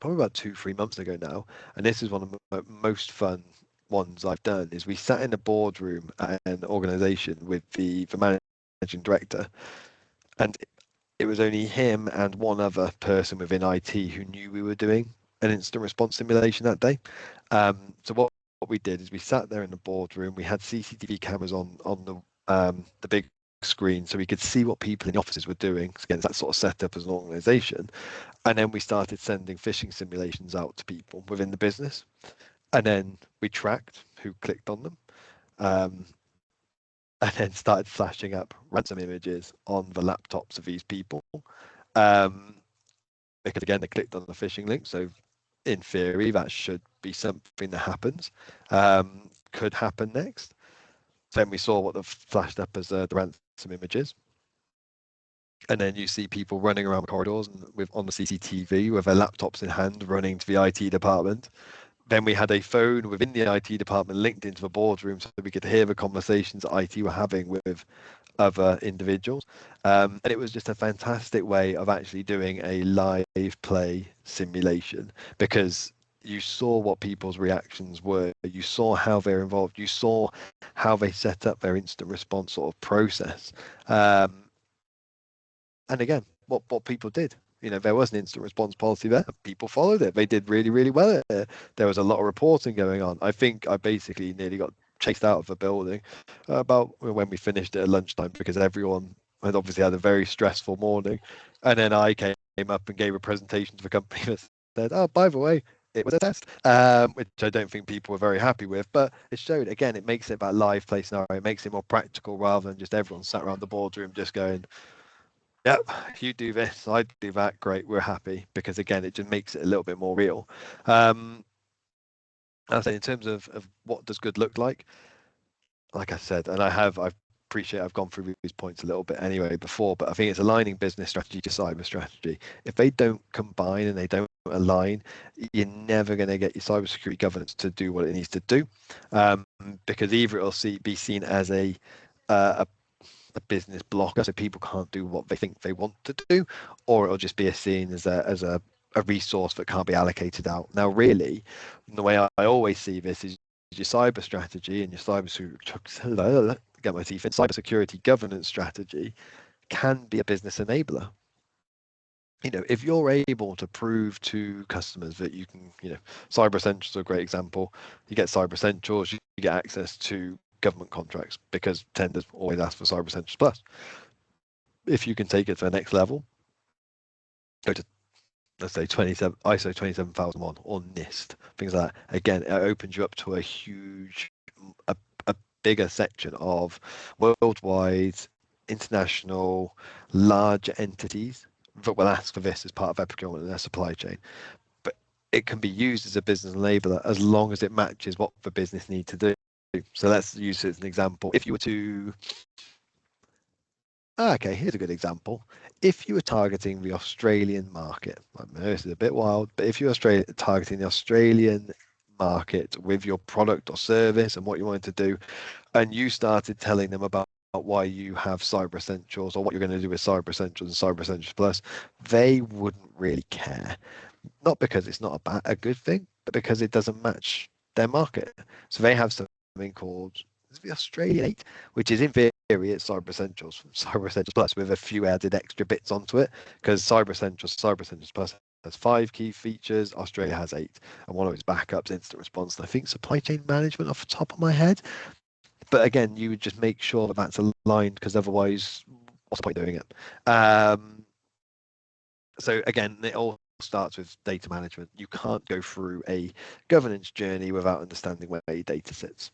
[SPEAKER 2] probably about 2-3 months ago now, and this is one of the most fun ones I've done. Is we sat in a boardroom at an organization with the managing director, and it was only him and one other person within IT who knew we were doing an instant response simulation that day. So what we did is we sat there in the boardroom. We had CCTV cameras on the big screen, so we could see what people in the offices were doing. Again, that sort of set up as an organization. And then we started sending phishing simulations out to people within the business. And then we tracked who clicked on them. And then started flashing up ransom images on the laptops of these people. Because again, they clicked on the phishing link. So in theory, that should be something that happens. Could happen next. So then we saw what flashed up as the ransom images. And then you see people running around the corridors and on the CCTV with their laptops in hand running to the IT department. Then we had a phone within the IT department linked into the boardroom so we could hear the conversations that IT were having with other individuals. And it was just a fantastic way of actually doing a live play simulation, because you saw what people's reactions were, you saw how they're involved, you saw how they set up their instant response sort of process. And again, what people did, there was an instant response policy there. People followed it. They did really, really well at it. There was a lot of reporting going on. I think I basically nearly got chased out of the building about when we finished it at lunchtime, because everyone had obviously had a very stressful morning. And then I came up and gave a presentation to the company that said, oh, by the way, it was a test, which I don't think people were very happy with. But it showed, again, it makes it about live play scenario. It makes it more practical rather than just everyone sat around the boardroom just going, yep, you do this, I do that, great, we're happy. Because again, it just makes it a little bit more real. I say in terms of what does good look like I said, and I appreciate I've gone through these points a little bit anyway before, but I think it's aligning business strategy to cyber strategy. If they don't combine and they don't align, you're never going to get your cybersecurity governance to do what it needs to do, because either it'll be seen as a business blocker, so people can't do what they think they want to do, or it'll just be seen as a resource that can't be allocated out. Now, really, the way I always see this is your cyber strategy and your cybersecurity governance strategy can be a business enabler. If you're able to prove to customers that you can, Cyber Essentials is a great example. You get Cyber Essentials, you get access to government contracts because tenders always ask for Cyber Essentials Plus. If you can take it to the next level, go to let's say 27 ISO 27001 or NIST, things like that. Again, it opens you up to a huge, a bigger section of worldwide, international, large entities that will ask for this as part of their procurement and their supply chain. But it can be used as a business enabler as long as it matches what the business need to do. So let's use it as an example. If you were to Okay, here's a good example. If you were targeting the Australian market, I know this is a bit wild, but if you're targeting the Australian market with your product or service and what you wanted to do, and you started telling them about why you have Cyber Essentials or what you're going to do with Cyber Essentials and Cyber Essentials Plus, they wouldn't really care. Not because it's not a good thing, but because it doesn't match their market. So they have something called the Australian 8, which is in theory it's Cyber Essentials, Cyber Essentials Plus with a few added extra bits onto it, because Cyber Essentials Plus has 5 key features, Australia has 8, and one of its backups, instant response, and I think supply chain management off the top of my head. But again, you would just make sure that that's aligned, because otherwise, what's the point of doing it? So again, it all starts with data management. You can't go through a governance journey without understanding where your data sits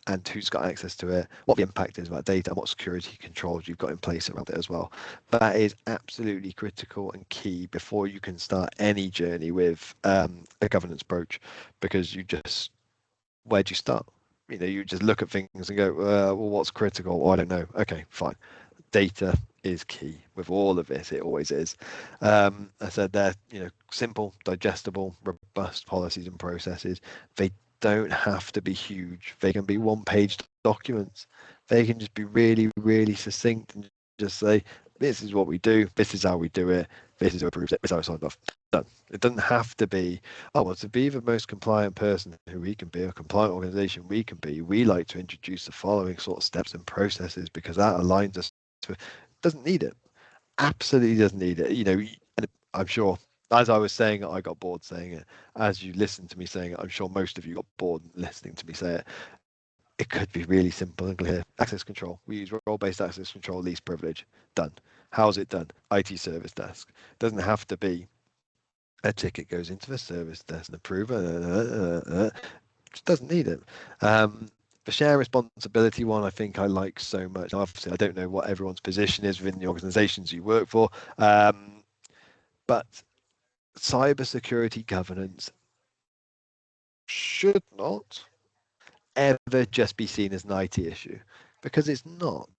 [SPEAKER 2] and who's got access to it, what the impact is about data, and what security controls you've got in place around it as well. But that is absolutely critical and key before you can start any journey with a governance approach, because where do you start? You just look at things and go, well, what's critical? Oh, I don't know. Okay, fine. Data is key with all of this. It always is. I said they're simple, digestible, robust policies and processes. They don't have to be huge. They can be one-page documents. They can just be really, really succinct and just say, this is what we do. This is how we do it. This is who approves it. This is how it's signed off. Done. It doesn't have to be, oh, well, to be the most compliant person who we can be, a compliant organization we can be, we like to introduce the following sort of steps and processes because that aligns us to it. Doesn't need it. Absolutely doesn't need it. And I'm sure, as I was saying it, I got bored saying it. As you listened to me saying it, I'm sure most of you got bored listening to me say it. It could be really simple and clear. Access control. We use role-based access control, least privilege. Done. How's it done? IT service desk. Doesn't have to be a ticket goes into the service desk and approver. Just doesn't need it. The share responsibility one, I think I like so much. Obviously, I don't know what everyone's position is within the organizations you work for, but cybersecurity governance should not ever just be seen as an IT issue, because it's not.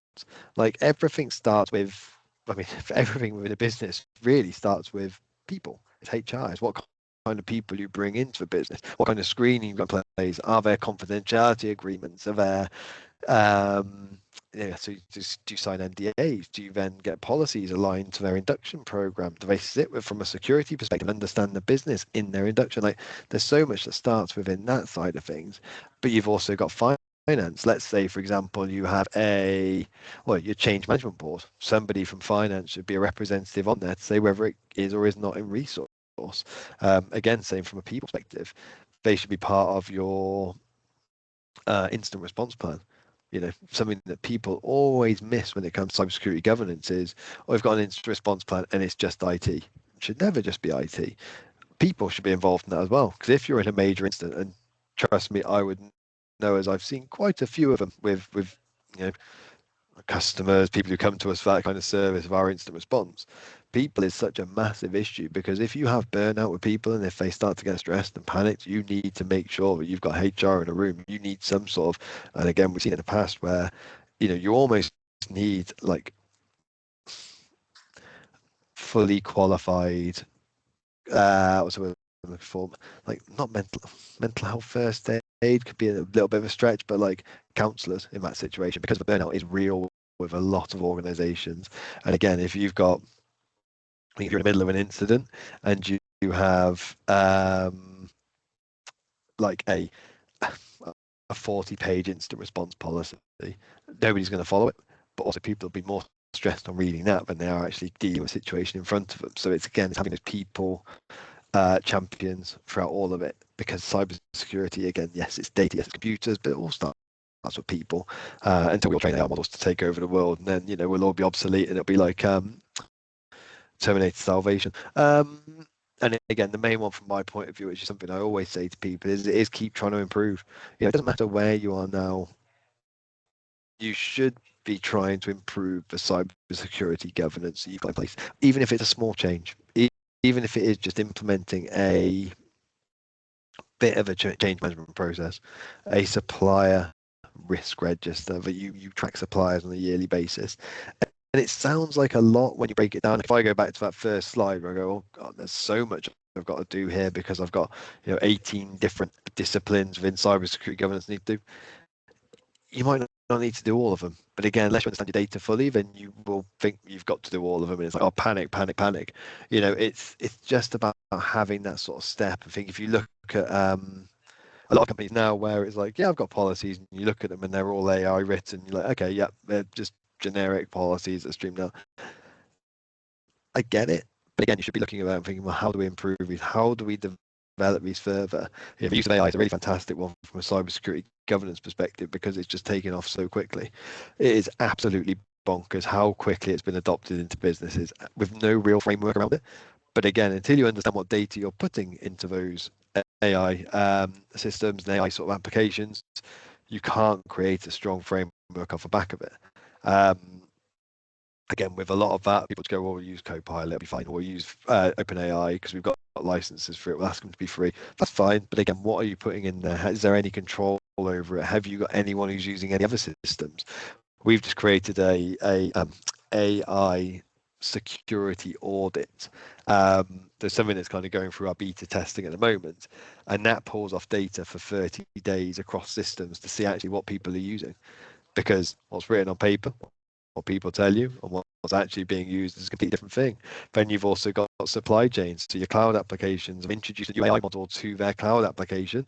[SPEAKER 2] Like everything starts with, everything within a business really starts with people. It's HR. It's what kind of people you bring into the business, what kind of screening you've got in place. Are there confidentiality agreements? Are there so do you sign NDAs? Do you then get policies aligned to their induction program? Do they sit with, from a security perspective, understand the business in their induction? Like, there's so much that starts within that side of things, but you've also got finance. Let's say, for example, you have your change management board. Somebody from finance should be a representative on there to say whether it is or is not in resource. Again, same from a people perspective, they should be part of your instant response plan. Something that people always miss when it comes to cybersecurity governance is, we've got an instant response plan and it's just IT. It should never just be IT. People should be involved in that as well. Because if you're in a major incident, and trust me, I would know, as I've seen quite a few of them with customers, people who come to us for that kind of service of our instant response. People is such a massive issue, because if you have burnout with people and if they start to get stressed and panicked, you need to make sure that you've got HR in a room. You need some sort of, and again, we've seen in the past where, you almost need like fully qualified, what's the word I'm looking for? Like, not mental health first aid could be a little bit of a stretch, but like counselors in that situation, because the burnout is real with a lot of organizations. And again, if you're in the middle of an incident and you have like a 40-page instant response policy, nobody's going to follow it, but also people will be more stressed on reading that than they are actually dealing with a situation in front of them. So it's having those people champions throughout all of it, because cybersecurity, again, yes, it's data, yes, it's computers, but it all starts with people, until we all train AI models to take over the world, and then we'll all be obsolete and it'll be like Terminator Salvation. And again, the main one from my point of view, which is something I always say to people, is keep trying to improve. It doesn't matter where you are now. You should be trying to improve the cybersecurity governance that you've got in place, even if it's a small change, even if it is just implementing a bit of a change management process, a supplier risk register that you track suppliers on a yearly basis. And it sounds like a lot when you break it down. If I go back to that first slide where I go, oh God, there's so much I've got to do here because I've got 18 different disciplines within cybersecurity governance I need to do. You might not need to do all of them. But again, unless you understand your data fully, then you will think you've got to do all of them. And it's like, oh, panic, panic, panic. It's just about having that sort of step. I think if you look at a lot of companies now where it's like, yeah, I've got policies, and you look at them and they're all AI written. You're like, okay, yeah, they're just generic policies that stream down. I get it. But again, you should be looking at that and thinking, well, how do we improve these? How do we develop these further? The use of AI is a really fantastic one from a cybersecurity governance perspective because it's just taken off so quickly. It is absolutely bonkers how quickly it's been adopted into businesses with no real framework around it. But again, until you understand what data you're putting into those AI systems and AI sort of applications, you can't create a strong framework off the back of it. Again, with a lot of that, people just go, well, we'll use Copilot, it'll be fine, or we'll use OpenAI because we've got licenses for it, we'll ask them to be free. That's fine. But again, what are you putting in there? Is there any control over it? Have you got anyone who's using any other systems? We've just created a AI security audit. There's something that's kind of going through our beta testing at the moment, and that pulls off data for 30 days across systems to see actually what people are using, because what's written on paper, what people tell you, and what's actually being used is a completely different thing. Then you've also got supply chains. So your cloud applications have introduced a new AI model to their cloud application,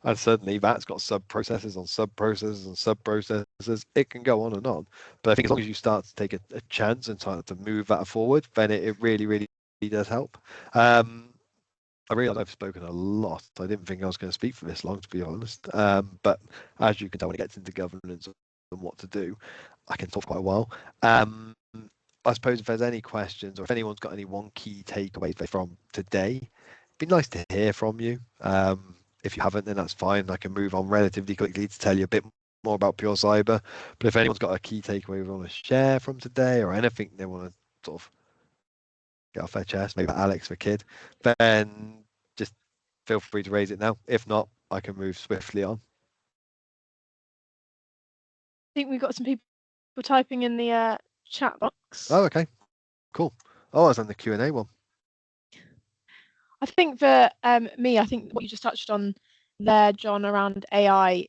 [SPEAKER 2] and suddenly that's got sub-processes on sub-processes and sub-processes. It can go on and on. But I think as long as you start to take a chance and start to move that forward, then it really, really does help. I realise I've spoken a lot. I didn't think I was going to speak for this long, to be honest. But as you can tell, when it gets into governance and what to do, I can talk quite a while. I suppose if there's any questions or if anyone's got any one key takeaway from today, it'd be nice to hear from you. If you haven't, then that's fine. I can move on relatively quickly to tell you a bit more about Pure Cyber. But if anyone's got a key takeaway they want to share from today or anything they want to sort of get off their chest, maybe Alex the kid, then just feel free to raise it now. If not, I can move swiftly on.
[SPEAKER 1] I think we've got some people typing in the chat box.
[SPEAKER 2] Oh, okay, cool. Oh, I was on the Q&A one.
[SPEAKER 1] I think for me, I think what you just touched on there, John, around AI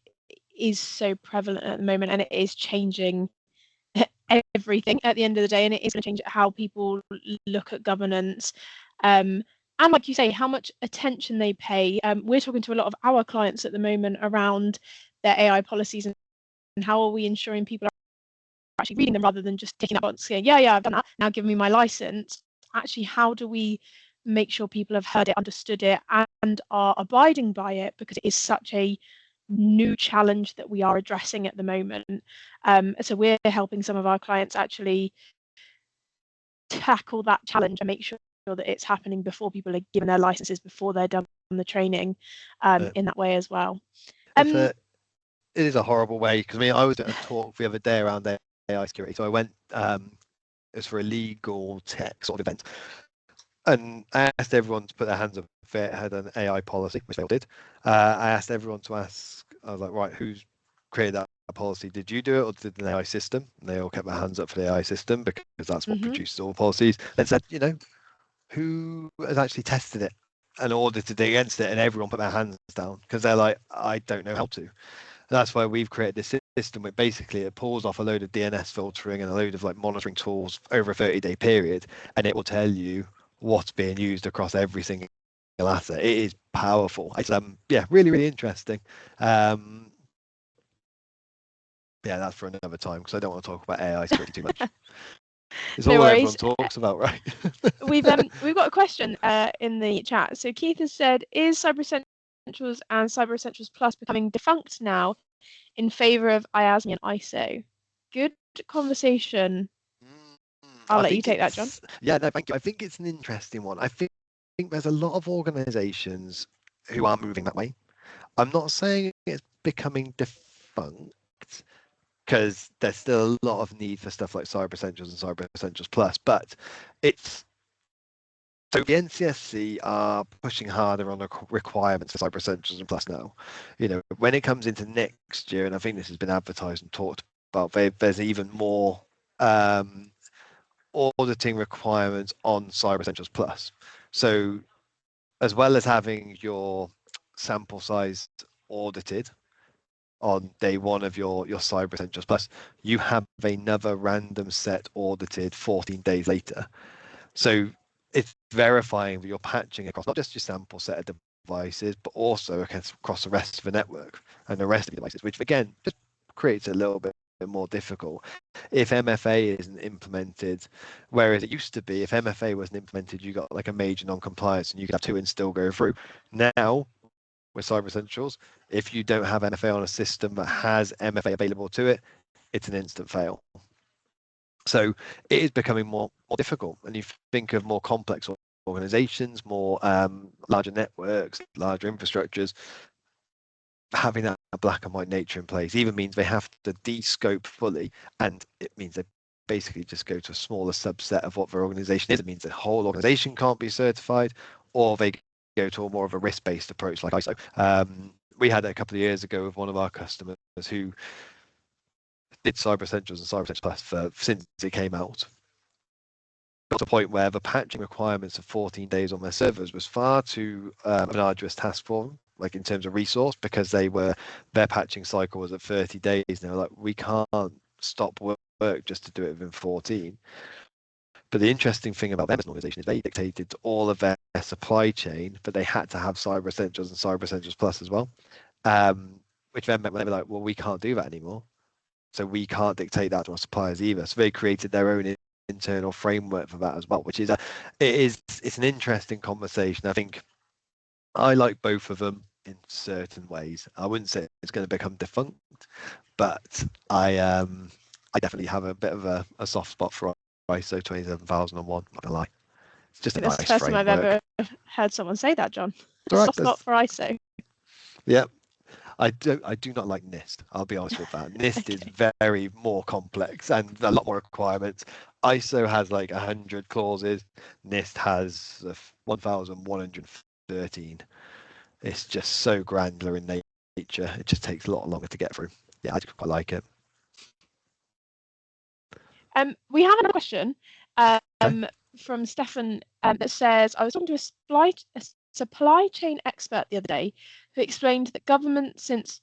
[SPEAKER 1] is so prevalent at the moment, and it is changing everything at the end of the day, and it is going to change how people look at governance. And like you say, how much attention they pay. We're talking to a lot of our clients at the moment around their AI policies and how are we ensuring people are actually reading them rather than just ticking that box saying, yeah, I've done that, now give me my license. Actually, how do we make sure people have heard it, understood it, and are abiding by it, because it is such a new challenge that we are addressing at the moment. So we're helping some of our clients actually tackle that challenge and make sure that it's happening before people are given their licenses, before they're done the training, in that way as well.
[SPEAKER 2] It is a horrible way, because I was at a talk the other day around AI security. So I went, it was for a legal tech sort of event, and I asked everyone to put their hands up if they had an AI policy, which they all did. I asked everyone to ask, I was like, right, who's created that policy? Did you do it or did the AI system? And they all kept their hands up for the AI system because that's what produces all policies. And said, who has actually tested it and audited it against it? And everyone put their hands down because they're like, I don't know how to. And that's why we've created this system where basically it pulls off a load of DNS filtering and a load of like monitoring tools over a 30-day period, and it will tell you what's being used across every single asset. It is powerful. It's really, really interesting. That's for another time because I don't want to talk about AI security too much. It's
[SPEAKER 1] no
[SPEAKER 2] all
[SPEAKER 1] worries.
[SPEAKER 2] Everyone talks about, right?
[SPEAKER 1] We've got a question in the chat. So Keith has said, is Cyber Essentials and Cyber Essentials Plus becoming defunct now in favour of IASME and ISO? Good conversation. I'll let you take that, John.
[SPEAKER 2] Yeah, no, thank you. I think it's an interesting one. I think think there's a lot of organizations who are moving that way. I'm not saying it's becoming defunct, because there's still a lot of need for stuff like Cyber Essentials and Cyber Essentials Plus, but it's so the NCSC are pushing harder on the requirements for Cyber Essentials and Plus now. When it comes into next year, and I think this has been advertised and talked about, there's even more auditing requirements on Cyber Essentials Plus. So as well as having your sample size audited on day one of your Cyber Essentials Plus, you have another random set audited 14 days later. So it's verifying that you're patching across not just your sample set of devices, but also across the rest of the network and the rest of the devices, which again just creates a little bit more difficult if MFA isn't implemented. Whereas it used to be, if MFA wasn't implemented, you got like a major non-compliance and you could have two and still go through. Now with Cyber Essentials, if you don't have MFA on a system that has MFA available to it, it's an instant fail. So it is becoming more difficult, and you think of more complex organizations, more larger networks, larger infrastructures. Having that black and white nature in place even means they have to de-scope fully, and it means they basically just go to a smaller subset of what their organization is. It means the whole organization can't be certified, or they go to a more of a risk-based approach like ISO. We had it a couple of years ago with one of our customers who did Cyber Essentials and Cyber Essentials Plus since it came out. Got to a point where the patching requirements of 14 days on their servers was far too an arduous task for them, like in terms of resource, because their patching cycle was at 30 days. And they were like, we can't stop work just to do it within 14. But the interesting thing about them as an organization is they dictated all of their supply chain, but they had to have Cyber Essentials and Cyber Essentials Plus as well, which then meant they were like, well, we can't do that anymore. So we can't dictate that to our suppliers either. So they created their own internal framework for that as well, which is it's an interesting conversation. I think I like both of them in certain ways. I wouldn't say it's going to become defunct, but I definitely have a bit of a soft spot for ISO 27001. Not gonna lie, it's just a nice
[SPEAKER 1] framework. That's the first time I've ever heard someone say that, John. Soft spot for ISO.
[SPEAKER 2] Yeah. I do not like NIST. I'll be honest with that. NIST is very more complex and a lot more requirements. ISO has like 100 clauses. NIST has 1,113. It's just so granular in nature. It just takes a lot longer to get through. Yeah, I quite like it.
[SPEAKER 1] We have another question from Stefan that says, I was talking to a supply chain expert the other day who explained that government since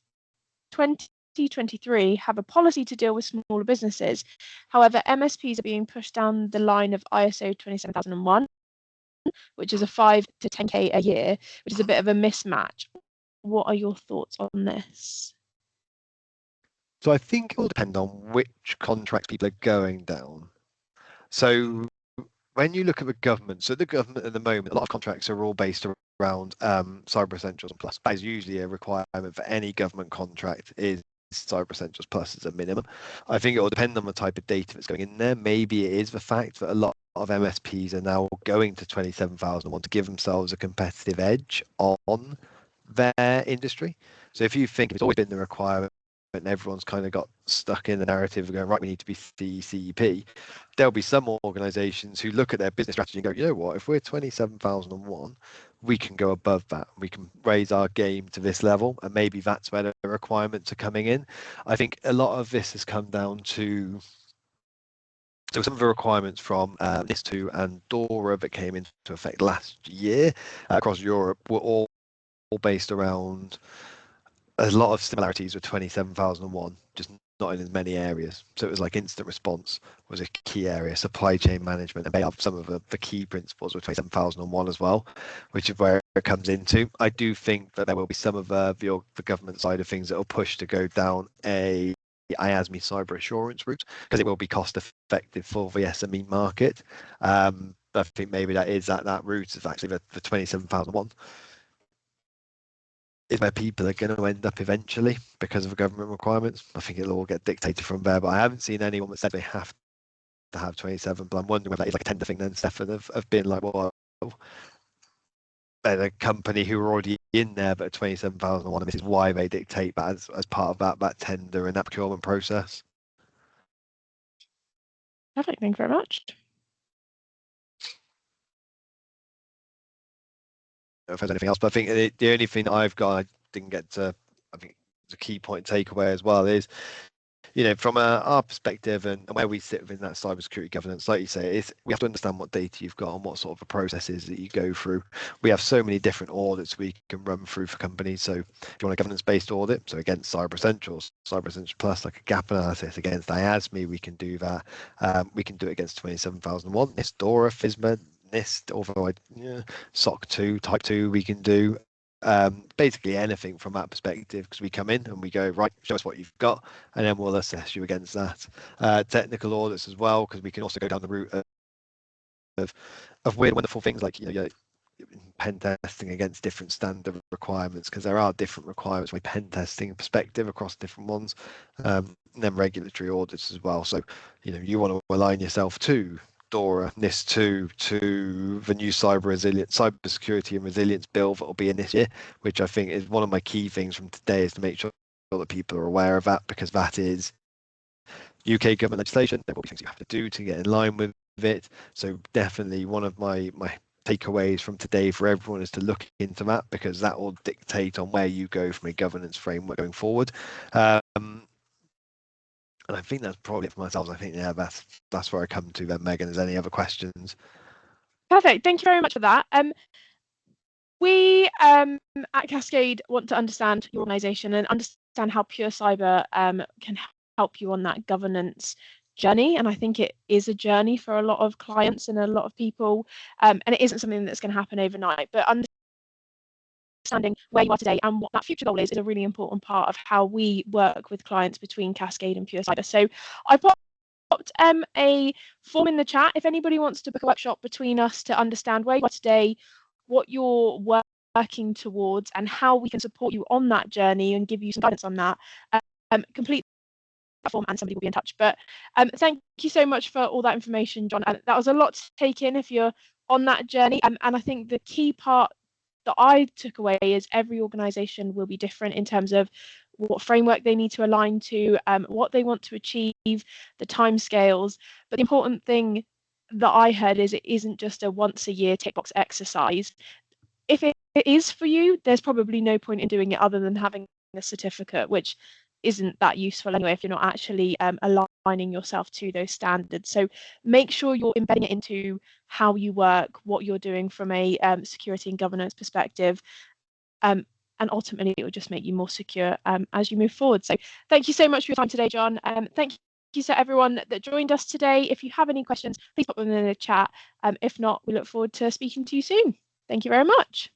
[SPEAKER 1] 2023 have a policy to deal with smaller businesses. However, MSPs are being pushed down the line of ISO 27001, which is a 5 to 10k a year, which is a bit of a mismatch. What are your thoughts on this?
[SPEAKER 2] So I think it will depend on which contracts people are going down. So when you look at the government, so the government at the moment, a lot of contracts are all based around Cyber Essentials and Plus. That is usually a requirement for any government contract is Cyber Essentials Plus as a minimum. I think it will depend on the type of data that's going in there. Maybe it is the fact that a lot of MSPs are now going to 27001 to give themselves a competitive edge on their industry. So if you think it's always been the requirement, and everyone's kind of got stuck in the narrative of going, right, we need to be CEP, there'll be some organizations who look at their business strategy and go, you know what, if we're 27001, we can go above that. We can raise our game to this level, and maybe that's where the requirements are coming in. I think a lot of this has come down to, so some of the requirements from NIS2 and DORA that came into effect last year across Europe were all based around a lot of similarities with 27001, just not in as many areas. So it was like instant response was a key area, supply chain management, and they have some of the key principles with 27001 as well, which is where it comes into. I do think that there will be some of the government side of things that will push to go down a IASME cyber assurance route, because it will be cost effective for the SME market. I think maybe that is that route is actually the 27001. Is where people are going to end up eventually because of the government requirements. I think it'll all get dictated from there, but I haven't seen anyone that said they have to have 27. But I'm wondering whether that is like a tender thing then, Stefan, of being like, well, a company who are already in there but 27,001, and this is why they dictate that as part of that tender and that procurement process.
[SPEAKER 1] Perfect. Thank you very much.
[SPEAKER 2] If there's anything else, but I think the only thing that I've got, I didn't get to, I think it's a key point takeaway as well, is, you know, from our perspective and where we sit within that cybersecurity governance, like you say, we have to understand what data you've got and what sort of a process is that you go through. We have so many different audits we can run through for companies. So if you want a governance-based audit, so against Cyber Essentials, Cyber Essentials Plus, like a gap analysis against IASME, we can do that. We can do it against 27001, NIST, DORA, FISMA, NIST, although SOC 2, Type 2 we can do. Basically anything from that perspective, because we come in and we go, right, show us what you've got, and then we'll assess you against that. Technical audits as well, because we can also go down the route of weird, wonderful things like, you know, pen testing against different standard requirements, because there are different requirements from a pen testing perspective across different ones, and then regulatory audits as well. So, you know, you want to align yourself to DORA, NIST 2, to the new cybersecurity and resilience bill that will be in this year, which I think is one of my key things from today, is to make sure that people are aware of that, because that is UK government legislation. There will be things you have to do to get in line with it. So definitely one of my takeaways from today for everyone is to look into that, because that will dictate on where you go from a governance framework going forward. And I think that's probably it for myself. I think, yeah, that's where I come to then. Megan, is there any other questions?
[SPEAKER 1] Perfect. Thank you very much for that. We at Cascade want to understand your organisation and understand how Pure Cyber can help you on that governance journey. And I think it is a journey for a lot of clients and a lot of people. And it isn't something that's going to happen overnight. But understanding where you are today and what that future goal is a really important part of how we work with clients between Cascade and Pure Cyber. So I popped a form in the chat if anybody wants to book a workshop between us to understand where you are today, what you're working towards, and how we can support you on that journey and give you some guidance on that. Complete that form and somebody will be in touch. But thank you so much for all that information, John. That was a lot to take in if you're on that journey. And I think the key part that I took away is every organisation will be different in terms of what framework they need to align to, what they want to achieve, the timescales. But the important thing that I heard is it isn't just a once a year tick box exercise. If it is for you, there's probably no point in doing it other than having a certificate, which isn't that useful anyway if you're not actually aligning yourself to those standards. So make sure you're embedding it into how you work, what you're doing from a security and governance perspective. And ultimately, it will just make you more secure as you move forward. So thank you so much for your time today, John. Thank you to everyone that joined us today. If you have any questions, please put them in the chat. If not, we look forward to speaking to you soon. Thank you very much.